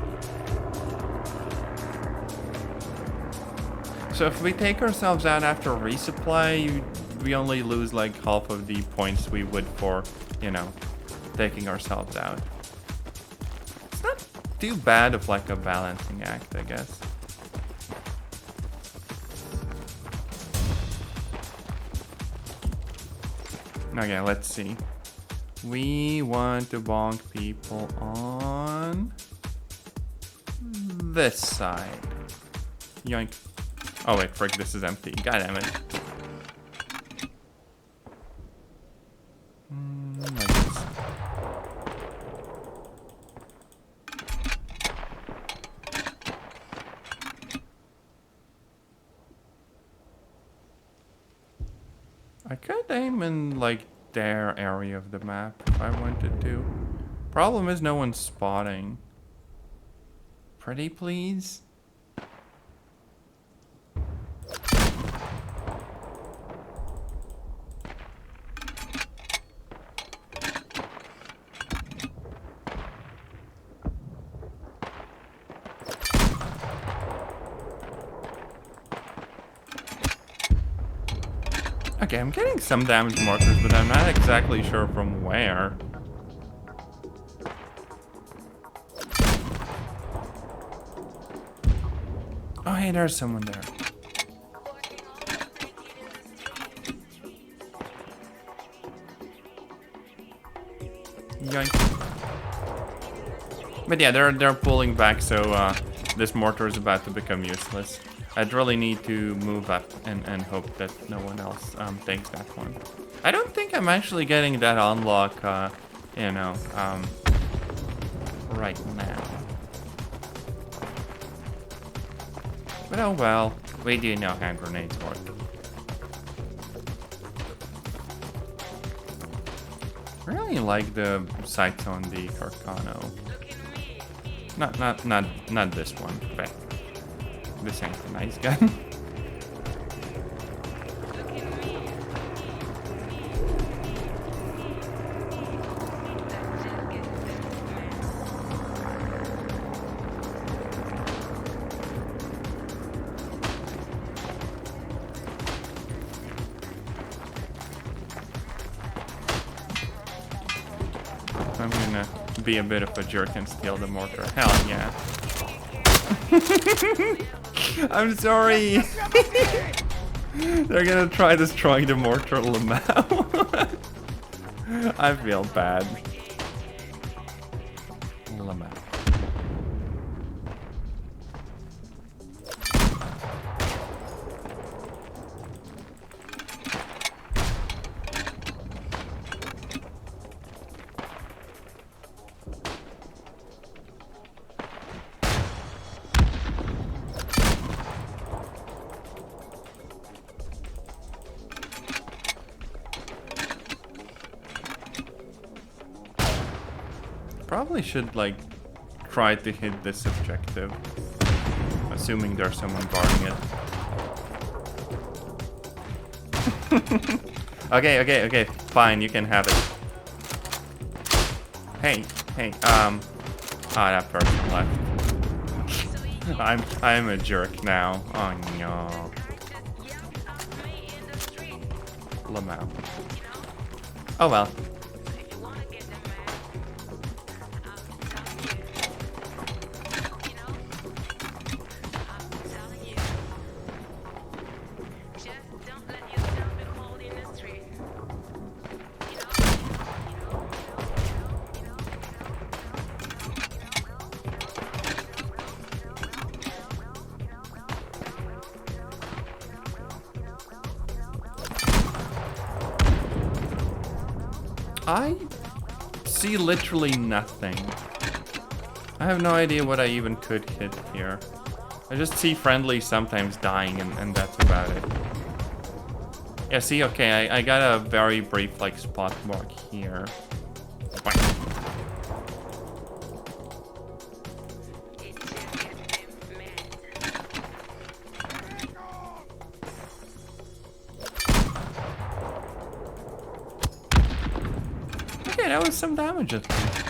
So if we take ourselves out after resupply, we only lose like half of the points we would for, you know, taking ourselves out. It's not too bad of like a balancing act, I guess. Okay, let's see. We want to bonk people on this side. Yoink. Oh wait, frick, this is empty. God damn it. Like this. I could aim in like their area of the map if I wanted to. Problem is no one's spotting. Pretty please? Okay, I'm getting some damage markers, but I'm not exactly sure from where. Oh, hey, there's someone there. Yoink. But yeah, they're pulling back, so this mortar is about to become useless. I'd really need to move up and hope that no one else takes that one. I don't think I'm actually getting that unlock, you know, right now. But oh well, we do know how grenades work. I really like the sights on the Carcano. Not this one, but this ain't a nice gun. I'm gonna be a bit of a jerk and steal the mortar. Hell yeah. I'm sorry. They're gonna try destroying the mortar Lamau. I feel bad. Lamau. Probably should, like, try to hit this objective. Assuming there's someone guarding it. Okay, fine, you can have it. Hey, ah, that person left. I'm a jerk now. Oh no. Lamau. Oh well. I see literally nothing. I have no idea what I even could hit here. I just see friendlies sometimes dying and that's about it. Yeah, see, okay, I got a very brief, like, spot mark here. Okay, that was some damage at least.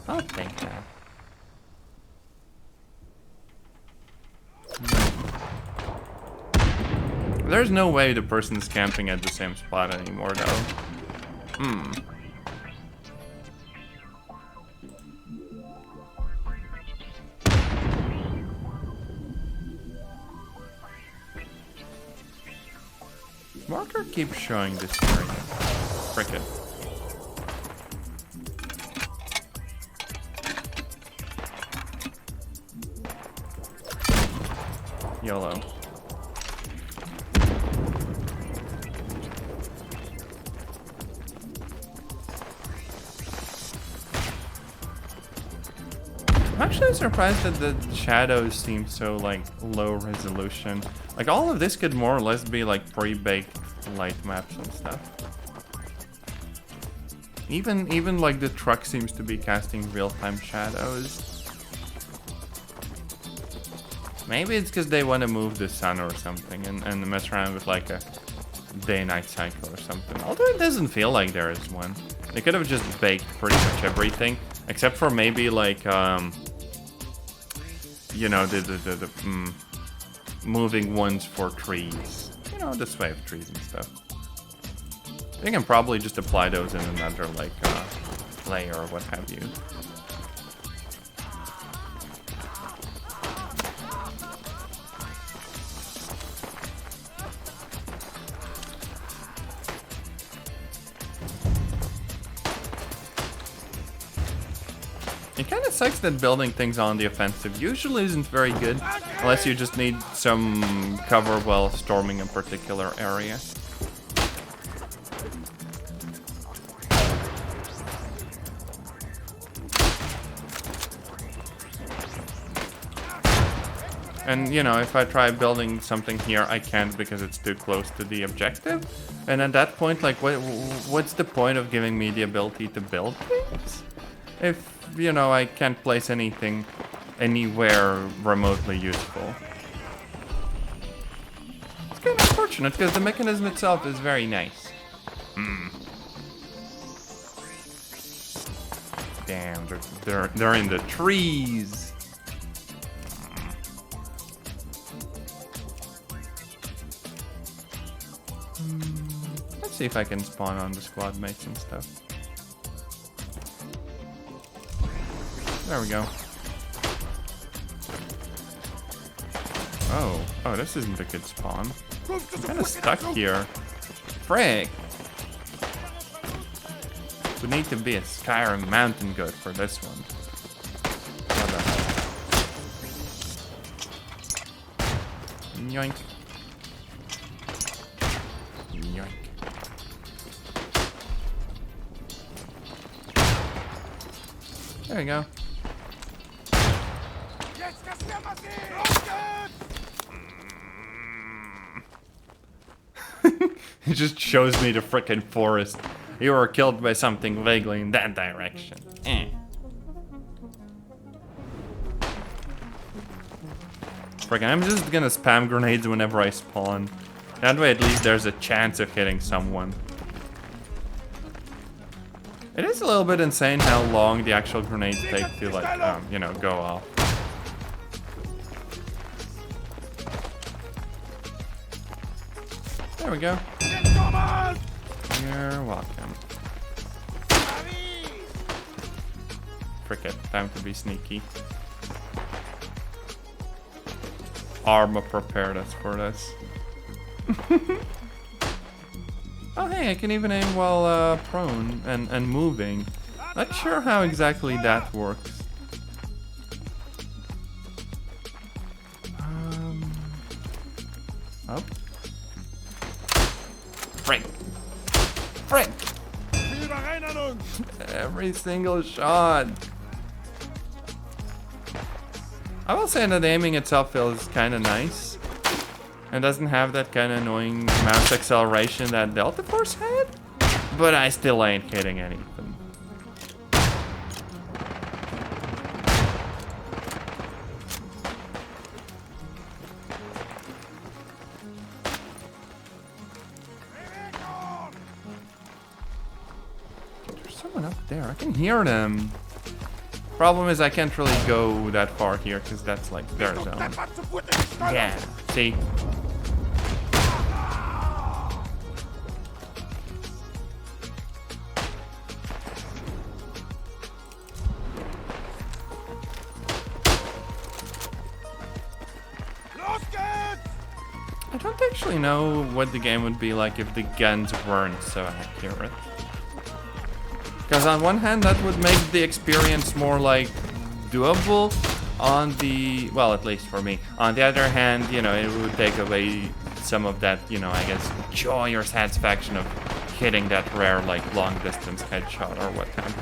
I'll take that. There's no way the person's camping at the same spot anymore, though. Marker keeps showing this area. Frick it. YOLO. I'm actually surprised that the shadows seem so like low resolution. Like all of this could more or less be like pre-baked light maps and stuff. Even like the truck seems to be casting real-time shadows. Maybe it's because they want to move the sun or something and mess around with like a day-night cycle or something. Although it doesn't feel like there is one. They could have just baked pretty much everything, except for maybe like you know, the moving ones for trees. You know, the sway of trees and stuff. They can probably just apply those in another like layer or what have you. It kind of sucks that building things on the offensive usually isn't very good, unless you just need some cover while storming a particular area. And, you know, if I try building something here, I can't because it's too close to the objective. And at that point, like, what's the point of giving me the ability to build things? If, you know, I can't place anything anywhere remotely useful. It's kind of unfortunate because the mechanism itself is very nice. Damn, they're in the trees. Let's see if I can spawn on the squad mates and stuff. There we go. Oh, this isn't a good spawn. I'm kind of stuck here. Frick! Would need to be a Skyrim mountain goat for this one. What the hell? Yoink. Yoink. There we go. It just shows me the frickin' forest. You were killed by something vaguely in that direction. Frickin', I'm just gonna spam grenades whenever I spawn. That way at least there's a chance of hitting someone. It is a little bit insane how long the actual grenades take to like, you know, go off. There we go. You're welcome. Frick it, time to be sneaky. Arma prepared us for this. Oh hey, I can even aim while prone and moving. Not sure how exactly that works. Oh. Frick! Frick! Every single shot. I will say that aiming itself feels kind of nice. And doesn't have that kind of annoying mouse acceleration that Delta Force had. But I still ain't hitting anything. There's someone up there. I can hear them. Problem is I can't really go that far here because that's like their zone. Yeah, see? I don't actually know what the game would be like if the guns weren't so accurate. Because on one hand that would make the experience more like doable. on the, well, at least for me. On the other hand, you know, it would take away some of that, you know, I guess, joy or satisfaction of hitting that rare, like, long-distance headshot or what have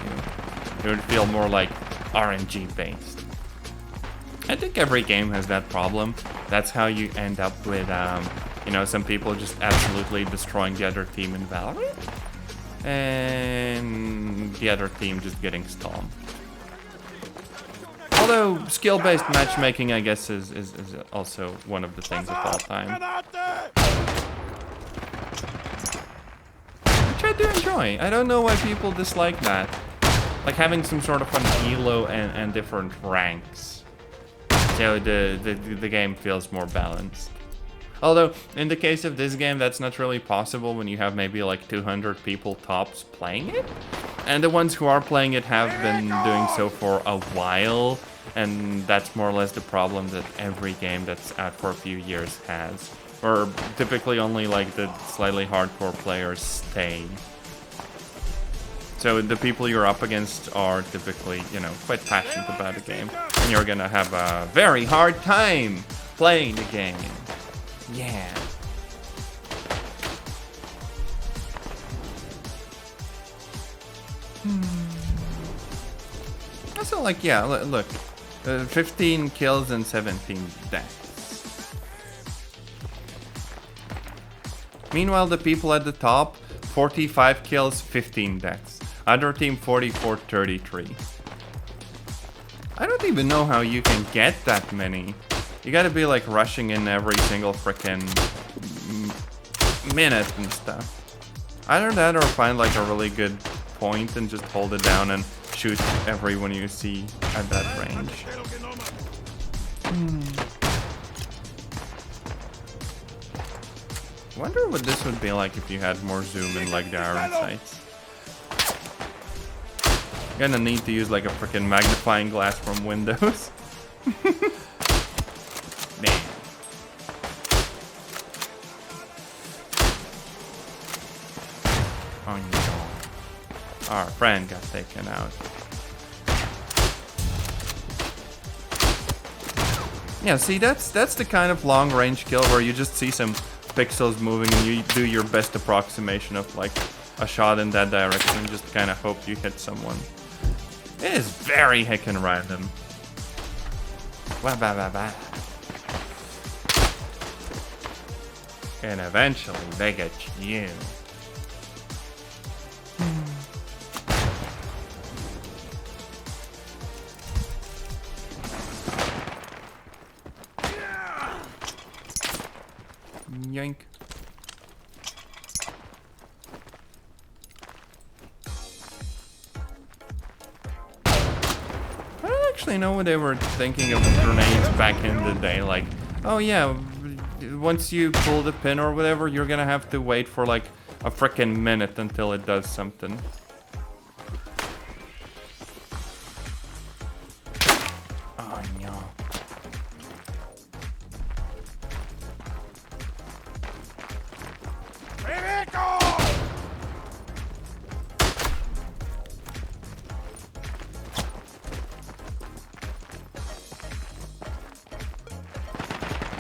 you. It would feel more like RNG-based. I think every game has that problem. That's how you end up with, you know, some people just absolutely destroying the other team in Valorant, and the other team just getting stomped. Although skill-based matchmaking, I guess, is also one of the things of all time, which I do enjoy. I don't know why people dislike that, like having some sort of an elo and different ranks, so the game feels more balanced. Although, in the case of this game, that's not really possible when you have maybe like 200 people tops playing it. And the ones who are playing it have been doing so for a while. And that's more or less the problem that every game that's out for a few years has. Or typically only like the slightly hardcore players stay. So the people you're up against are typically, you know, quite passionate about the game. And you're gonna have a very hard time playing the game. Yeah. Also, like, yeah, look. 15 kills and 17 deaths. Meanwhile, the people at the top, 45 kills, 15 deaths. Other team, 44, 33. I don't even know how you can get that many. You gotta be like rushing in every single frickin' minute and stuff. Either that or find like a really good point and just hold it down and shoot everyone you see at that range. Wonder what this would be like if you had more zoom in like the iron sights. Gonna need to use like a frickin' magnifying glass from Windows. Man. Oh no. Our friend got taken out. Yeah, see, that's the kind of long-range kill where you just see some pixels moving and you do your best approximation of like a shot in that direction and just kind of hope you hit someone. It is very heckin' random. Wah, bah, bah, bah. And eventually they get you. Yoink. I don't actually know what they were thinking of grenades back in the day. Like, oh yeah, once you pull the pin or whatever, you're gonna have to wait for like a frickin' minute until it does something. Oh no.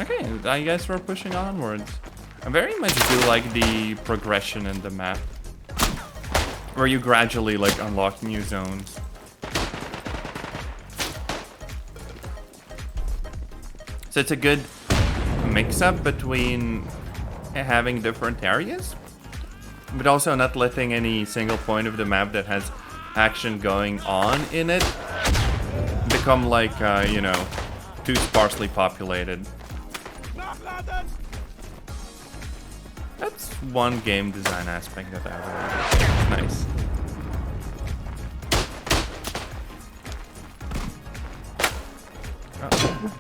Okay, I guess we're pushing onwards. I very much do like the progression in the map, where you gradually like unlock new zones. So it's a good mix-up between having different areas, but also not letting any single point of the map that has action going on in it become like, you know, too sparsely populated. That's one game design aspect that I really like. Nice. Uh-oh.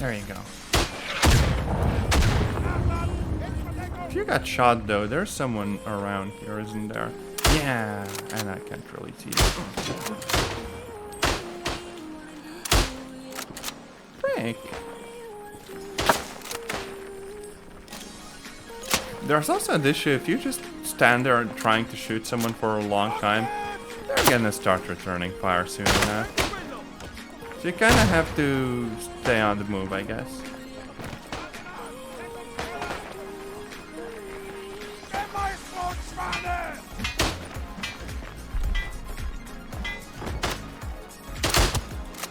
There you go. If you got shot though, there's someone around here, isn't there? Yeah, and I can't really see it. Frick. There's also an issue if you just stand there trying to shoot someone for a long time They're gonna start returning fire soon enough. So you kind of have to stay on the move, I guess.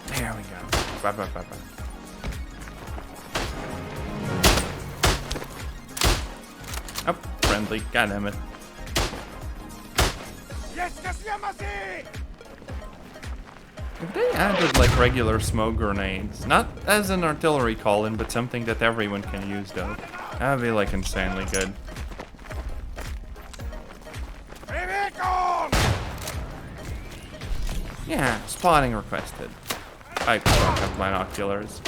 There we go. Bye, bye, bye, bye. Oh, friendly. God damn it. If they added like regular smoke grenades, not as an artillery call-in, but something that everyone can use though, that would be like insanely good. Yeah, spotting requested. I don't have binoculars.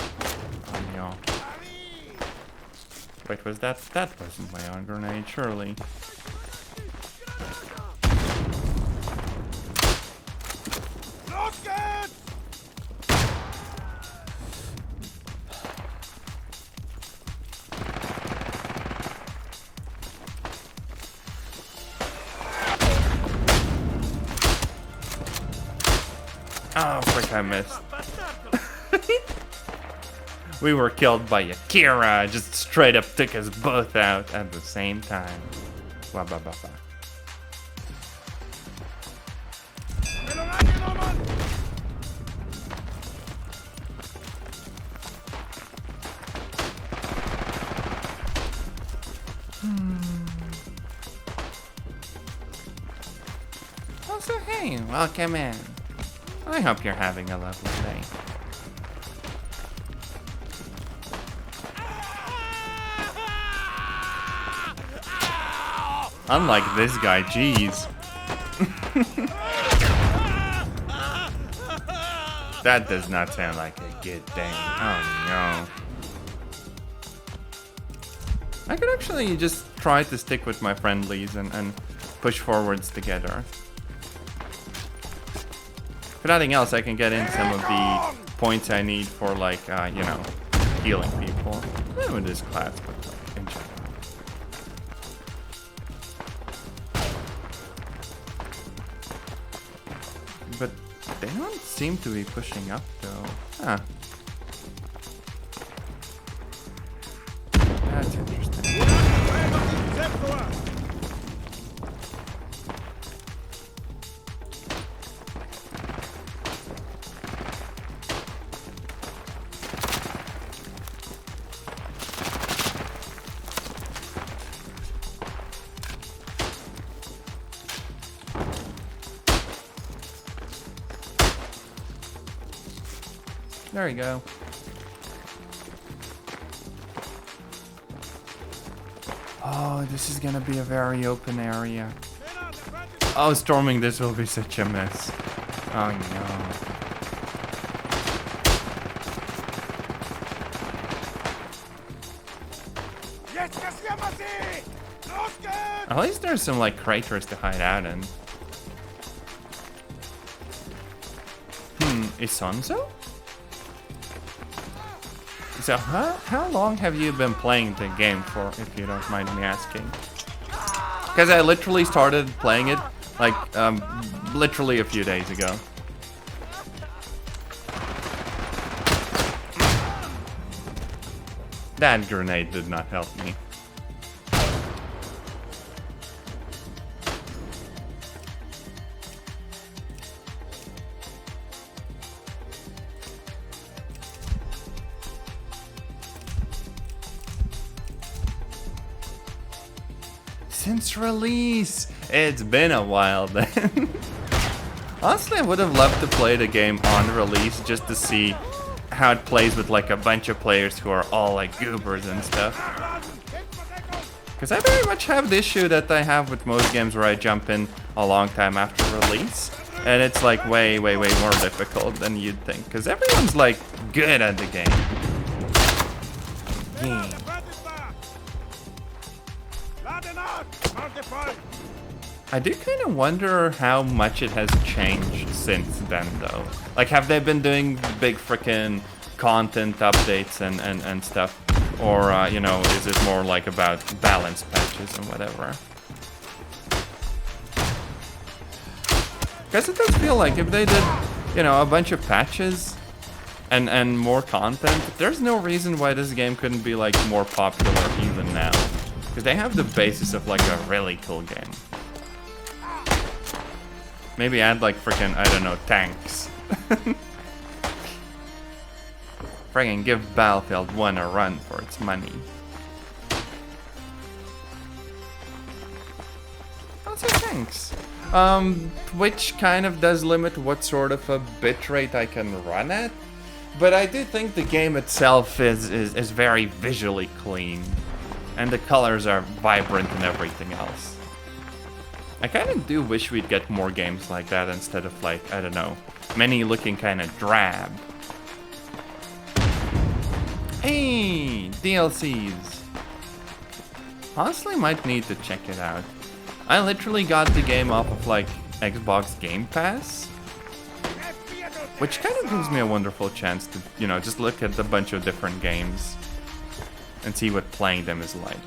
Oh no. Wait, was that? That wasn't my own grenade, surely. Oh, frick, I missed. We were killed by Akira, just straight up took us both out at the same time. Wah, bah, bah, bah. Also, hey, welcome in. I hope you're having a lovely day. Unlike this guy, jeez. That does not sound like a good thing. Oh no. I could actually just try to stick with my friendlies and push forwards together. If nothing else, I can get in some of the points I need for, like, you know, healing people. Not with this class, but like, in general. But they don't seem to be pushing up, though. Huh. That's interesting. There we go. Oh, this is gonna be a very open area. Oh, storming this will be such a mess. Oh no. At least there's some like craters to hide out in. Isonzo? So how long have you been playing the game for, if you don't mind me asking? Because I literally started playing it like literally a few days ago. That grenade did not help me. Since release! It's been a while then. Honestly, I would have loved to play the game on release just to see how it plays with like a bunch of players who are all like goobers and stuff. Because I very much have the issue that I have with most games where I jump in a long time after release. And it's like way more difficult than you'd think. Because everyone's like good at the game. Yeah. I do kind of wonder how much it has changed since then, though. Like, have they been doing big frickin' content updates and stuff? Or, you know, is it more like about balance patches and whatever? Because it does feel like if they did, you know, a bunch of patches and more content, there's no reason why this game couldn't be like more popular even now. Because they have the basis of like a really cool game. Maybe add like freaking, I don't know, tanks. Friggin' give Battlefield 1 a run for its money. Also thanks. Twitch kind of does limit what sort of a bitrate I can run at, but I do think the game itself is very visually clean, and the colors are vibrant and everything else. I kind of do wish we'd get more games like that instead of like, I don't know, many looking kind of drab. Hey, DLCs. Honestly, might need to check it out. I literally got the game off of like Xbox Game Pass, which kind of gives me a wonderful chance to, you know, just look at a bunch of different games and see what playing them is like.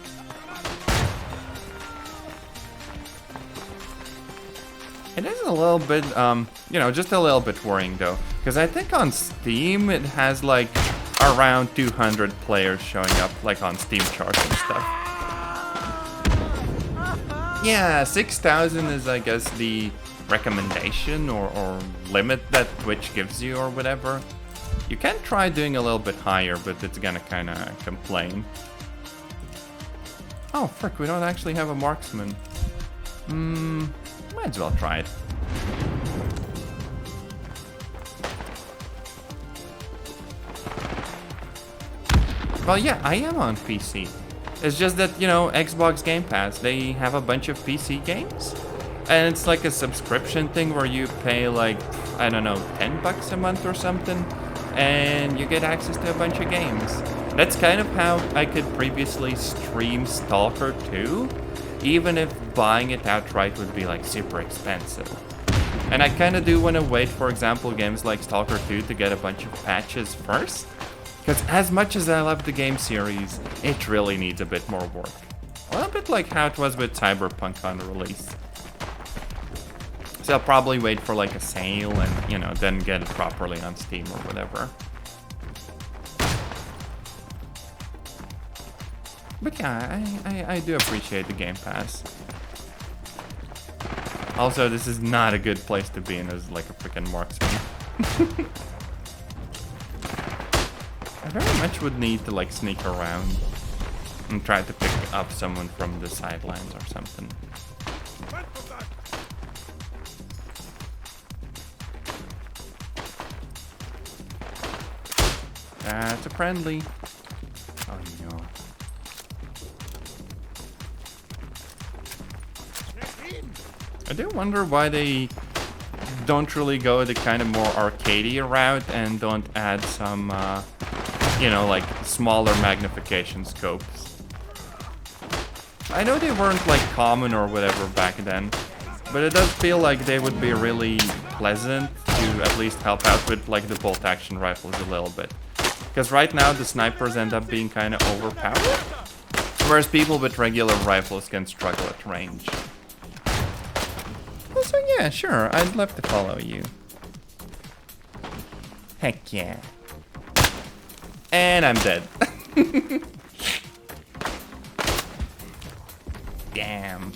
It is a little bit, you know, just a little bit worrying though, because I think on Steam it has like around 200 players showing up, like on Steam charts and stuff. Yeah, 6,000 is, I guess, the recommendation or limit that Twitch gives you or whatever. You can try doing a little bit higher, but it's gonna kind of complain. Oh, frick, we don't actually have a marksman. Might as well try it. Well, yeah, I am on PC. It's just that, you know, Xbox Game Pass, they have a bunch of PC games. And it's like a subscription thing where you pay like, I don't know, $10 a month or something. And you get access to a bunch of games. That's kind of how I could previously stream Stalker 2. Even if buying it outright would be like super expensive. And I kind of do want to wait, for example, games like Stalker 2 to get a bunch of patches first. Because as much as I love the game series, it really needs a bit more work. A little bit like how it was with Cyberpunk on release. So I'll probably wait for like a sale and, you know, then get it properly on Steam or whatever. But yeah, I do appreciate the Game Pass. Also, this is not a good place to be in as like a freaking marksman. I very much would need to like sneak around and try to pick up someone from the sidelines or something. That's a friendly. Oh no. I do wonder why they don't really go the kind of more arcadey route and don't add some you know, like smaller magnification scopes. I know they weren't like common or whatever back then, but it does feel like they would be really pleasant to at least help out with like the bolt action rifles a little bit. Because right now the snipers end up being kind of overpowered, whereas people with regular rifles can struggle at range. So yeah, sure, I'd love to follow you. Heck yeah. And I'm dead. Damn.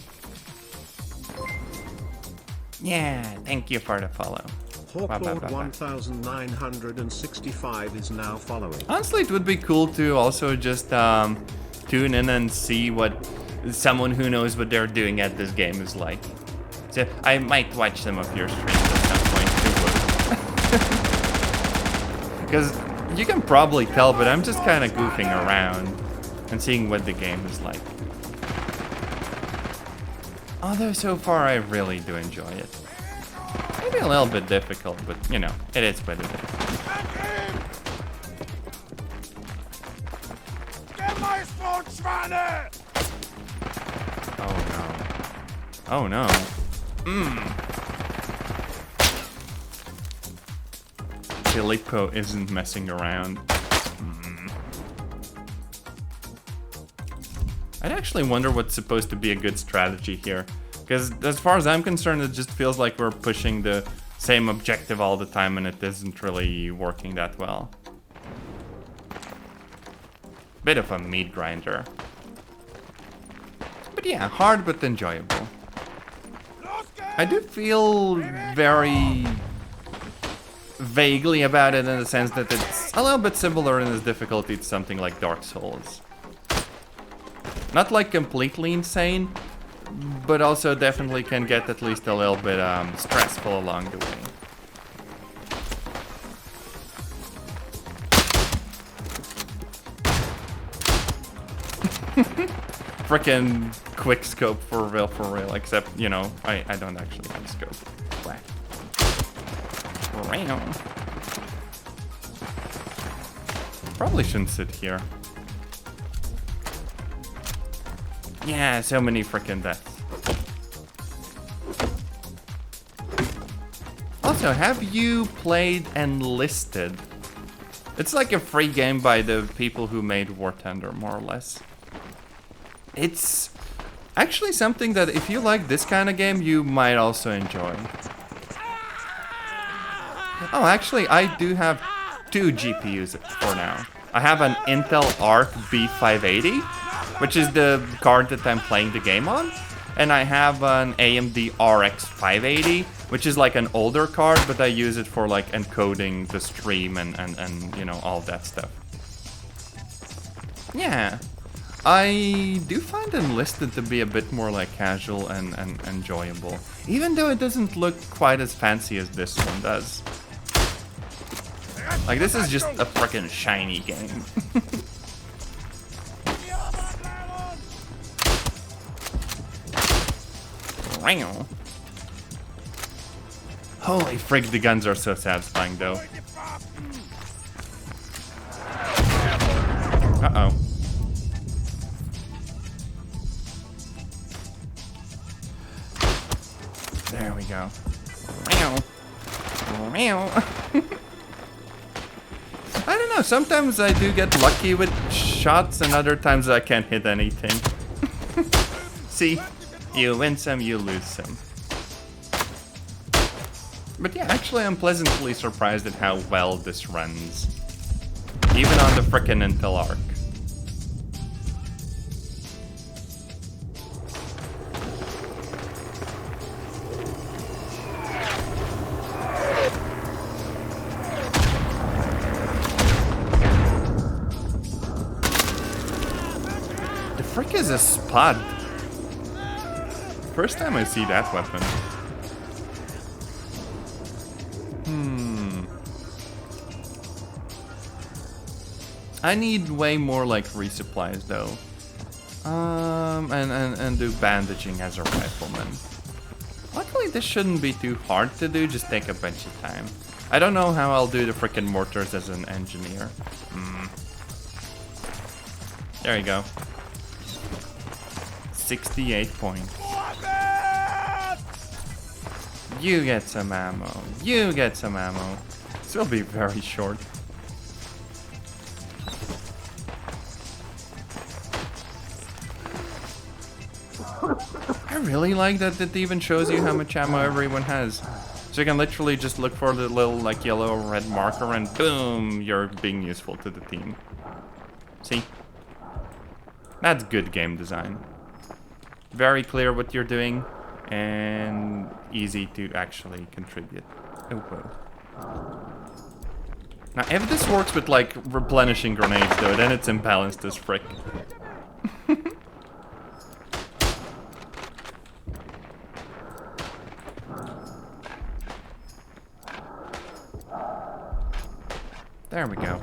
Yeah, thank you for the follow. Hawklord 1965 is now following. Honestly, it would be cool to also just tune in and see what someone who knows what they're doing at this game is like. So I might watch some of your streams at some point too. Because you can probably tell, but I'm just kind of goofing around and seeing what the game is like. Although so far I really do enjoy it. Maybe a little bit difficult, but you know, it is what it is. Oh no. Oh no. Filippo isn't messing around. I'd actually wonder what's supposed to be a good strategy here. Because as far as I'm concerned, it just feels like we're pushing the same objective all the time and it isn't really working that well. Bit of a meat grinder. But yeah, hard but enjoyable. I do feel very vaguely about it in the sense that it's a little bit similar in its difficulty to something like Dark Souls. Not like completely insane, but also definitely can get at least a little bit stressful along the way. Frickin' quick scope for real, except, you know, I don't actually have a scope. Whack. Probably shouldn't sit here. Yeah, so many frickin' deaths. Also, have you played Enlisted? It's like a free game by the people who made War Thunder, more or less. It's actually something that if you like this kind of game, you might also enjoy. Oh, actually, I do have 2 GPUs for now. I have an Intel Arc B580, which is the card that I'm playing the game on. And I have an AMD RX 580, which is like an older card, but I use it for like encoding the stream and you know, all that stuff. Yeah. I do find Enlisted to be a bit more like casual and enjoyable, even though it doesn't look quite as fancy as this one does. Like, this is just a frickin' shiny game. Holy frick, the guns are so satisfying though. Uh-oh. There we go. I don't know, sometimes I do get lucky with shots and other times I can't hit anything. See, you win some, you lose some. But yeah, actually I'm pleasantly surprised at how well this runs. Even on the frickin' Intel Arc. Frick is a spud. First time I see that weapon. I need way more like resupplies though. And do bandaging as a rifleman. Luckily this shouldn't be too hard to do, just take a bunch of time. I don't know how I'll do the frickin' mortars as an engineer. There you go. 68 points. You get some ammo. You get some ammo. This will be very short. I really like that it even shows you how much ammo everyone has. So you can literally just look for the little like yellow or red marker and boom, you're being useful to the team. See? That's good game design. Very clear what you're doing and easy to actually contribute. Oh, whoa. Now, if this works with like replenishing grenades though, then it's imbalanced as frick. There we go.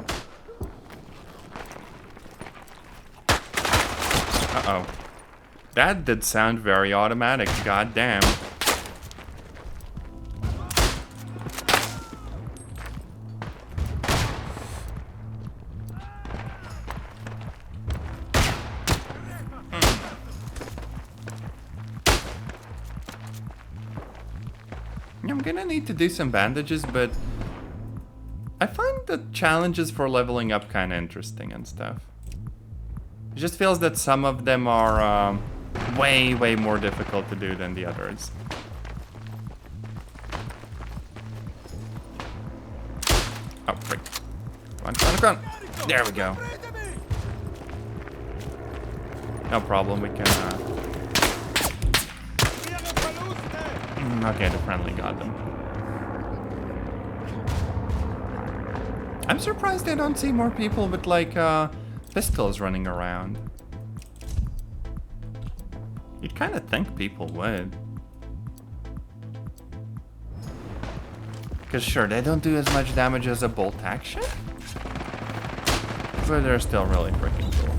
Uh-oh. That did sound very automatic, goddamn. I'm gonna need to do some bandages, but I find the challenges for leveling up kind of interesting and stuff. It just feels that some of them are way, way more difficult to do than the others. Oh, frick. Come on, come on, come on. There we go. No problem, we can, okay, the friendly got them. I'm surprised I don't see more people with, like, pistols running around. You'd kind of think people would. Because sure, they don't do as much damage as a bolt action, but they're still really freaking cool.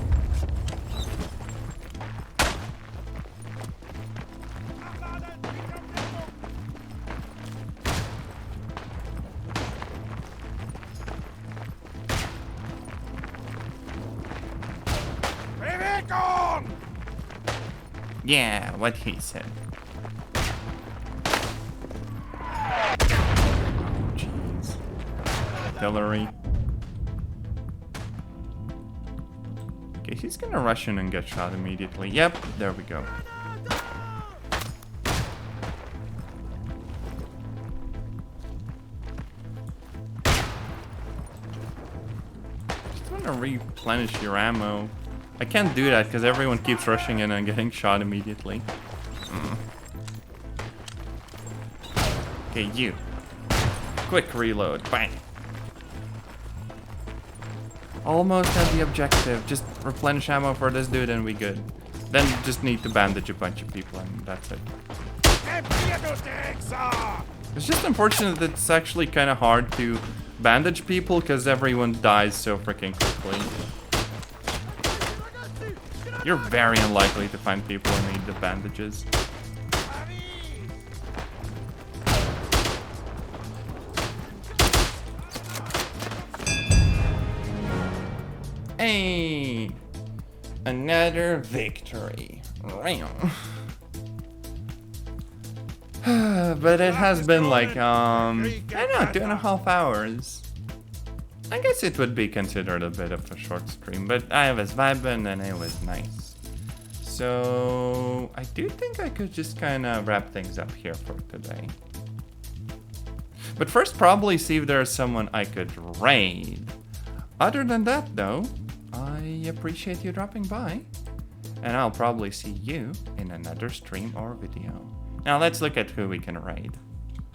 Yeah, what he said. Jeez. Artillery. Okay, he's gonna rush in and get shot immediately. Yep, there we go. Just wanna replenish your ammo. I can't do that because everyone keeps rushing in and getting shot immediately. Okay, you. Quick reload. Bang. Almost at the objective. Just replenish ammo for this dude and we good. Then just need to bandage a bunch of people and that's it. It's just unfortunate that it's actually kind of hard to bandage people because everyone dies so freaking quickly. You're very unlikely to find people who need the bandages. Hey! Another victory. But it has been like, I don't know, 2.5 hours. I guess it would be considered a bit of a short stream, but I was vibing and it was nice. So I do think I could just kind of wrap things up here for today. But first probably see if there's someone I could raid. Other than that though, I appreciate you dropping by. And I'll probably see you in another stream or video. Now let's look at who we can raid.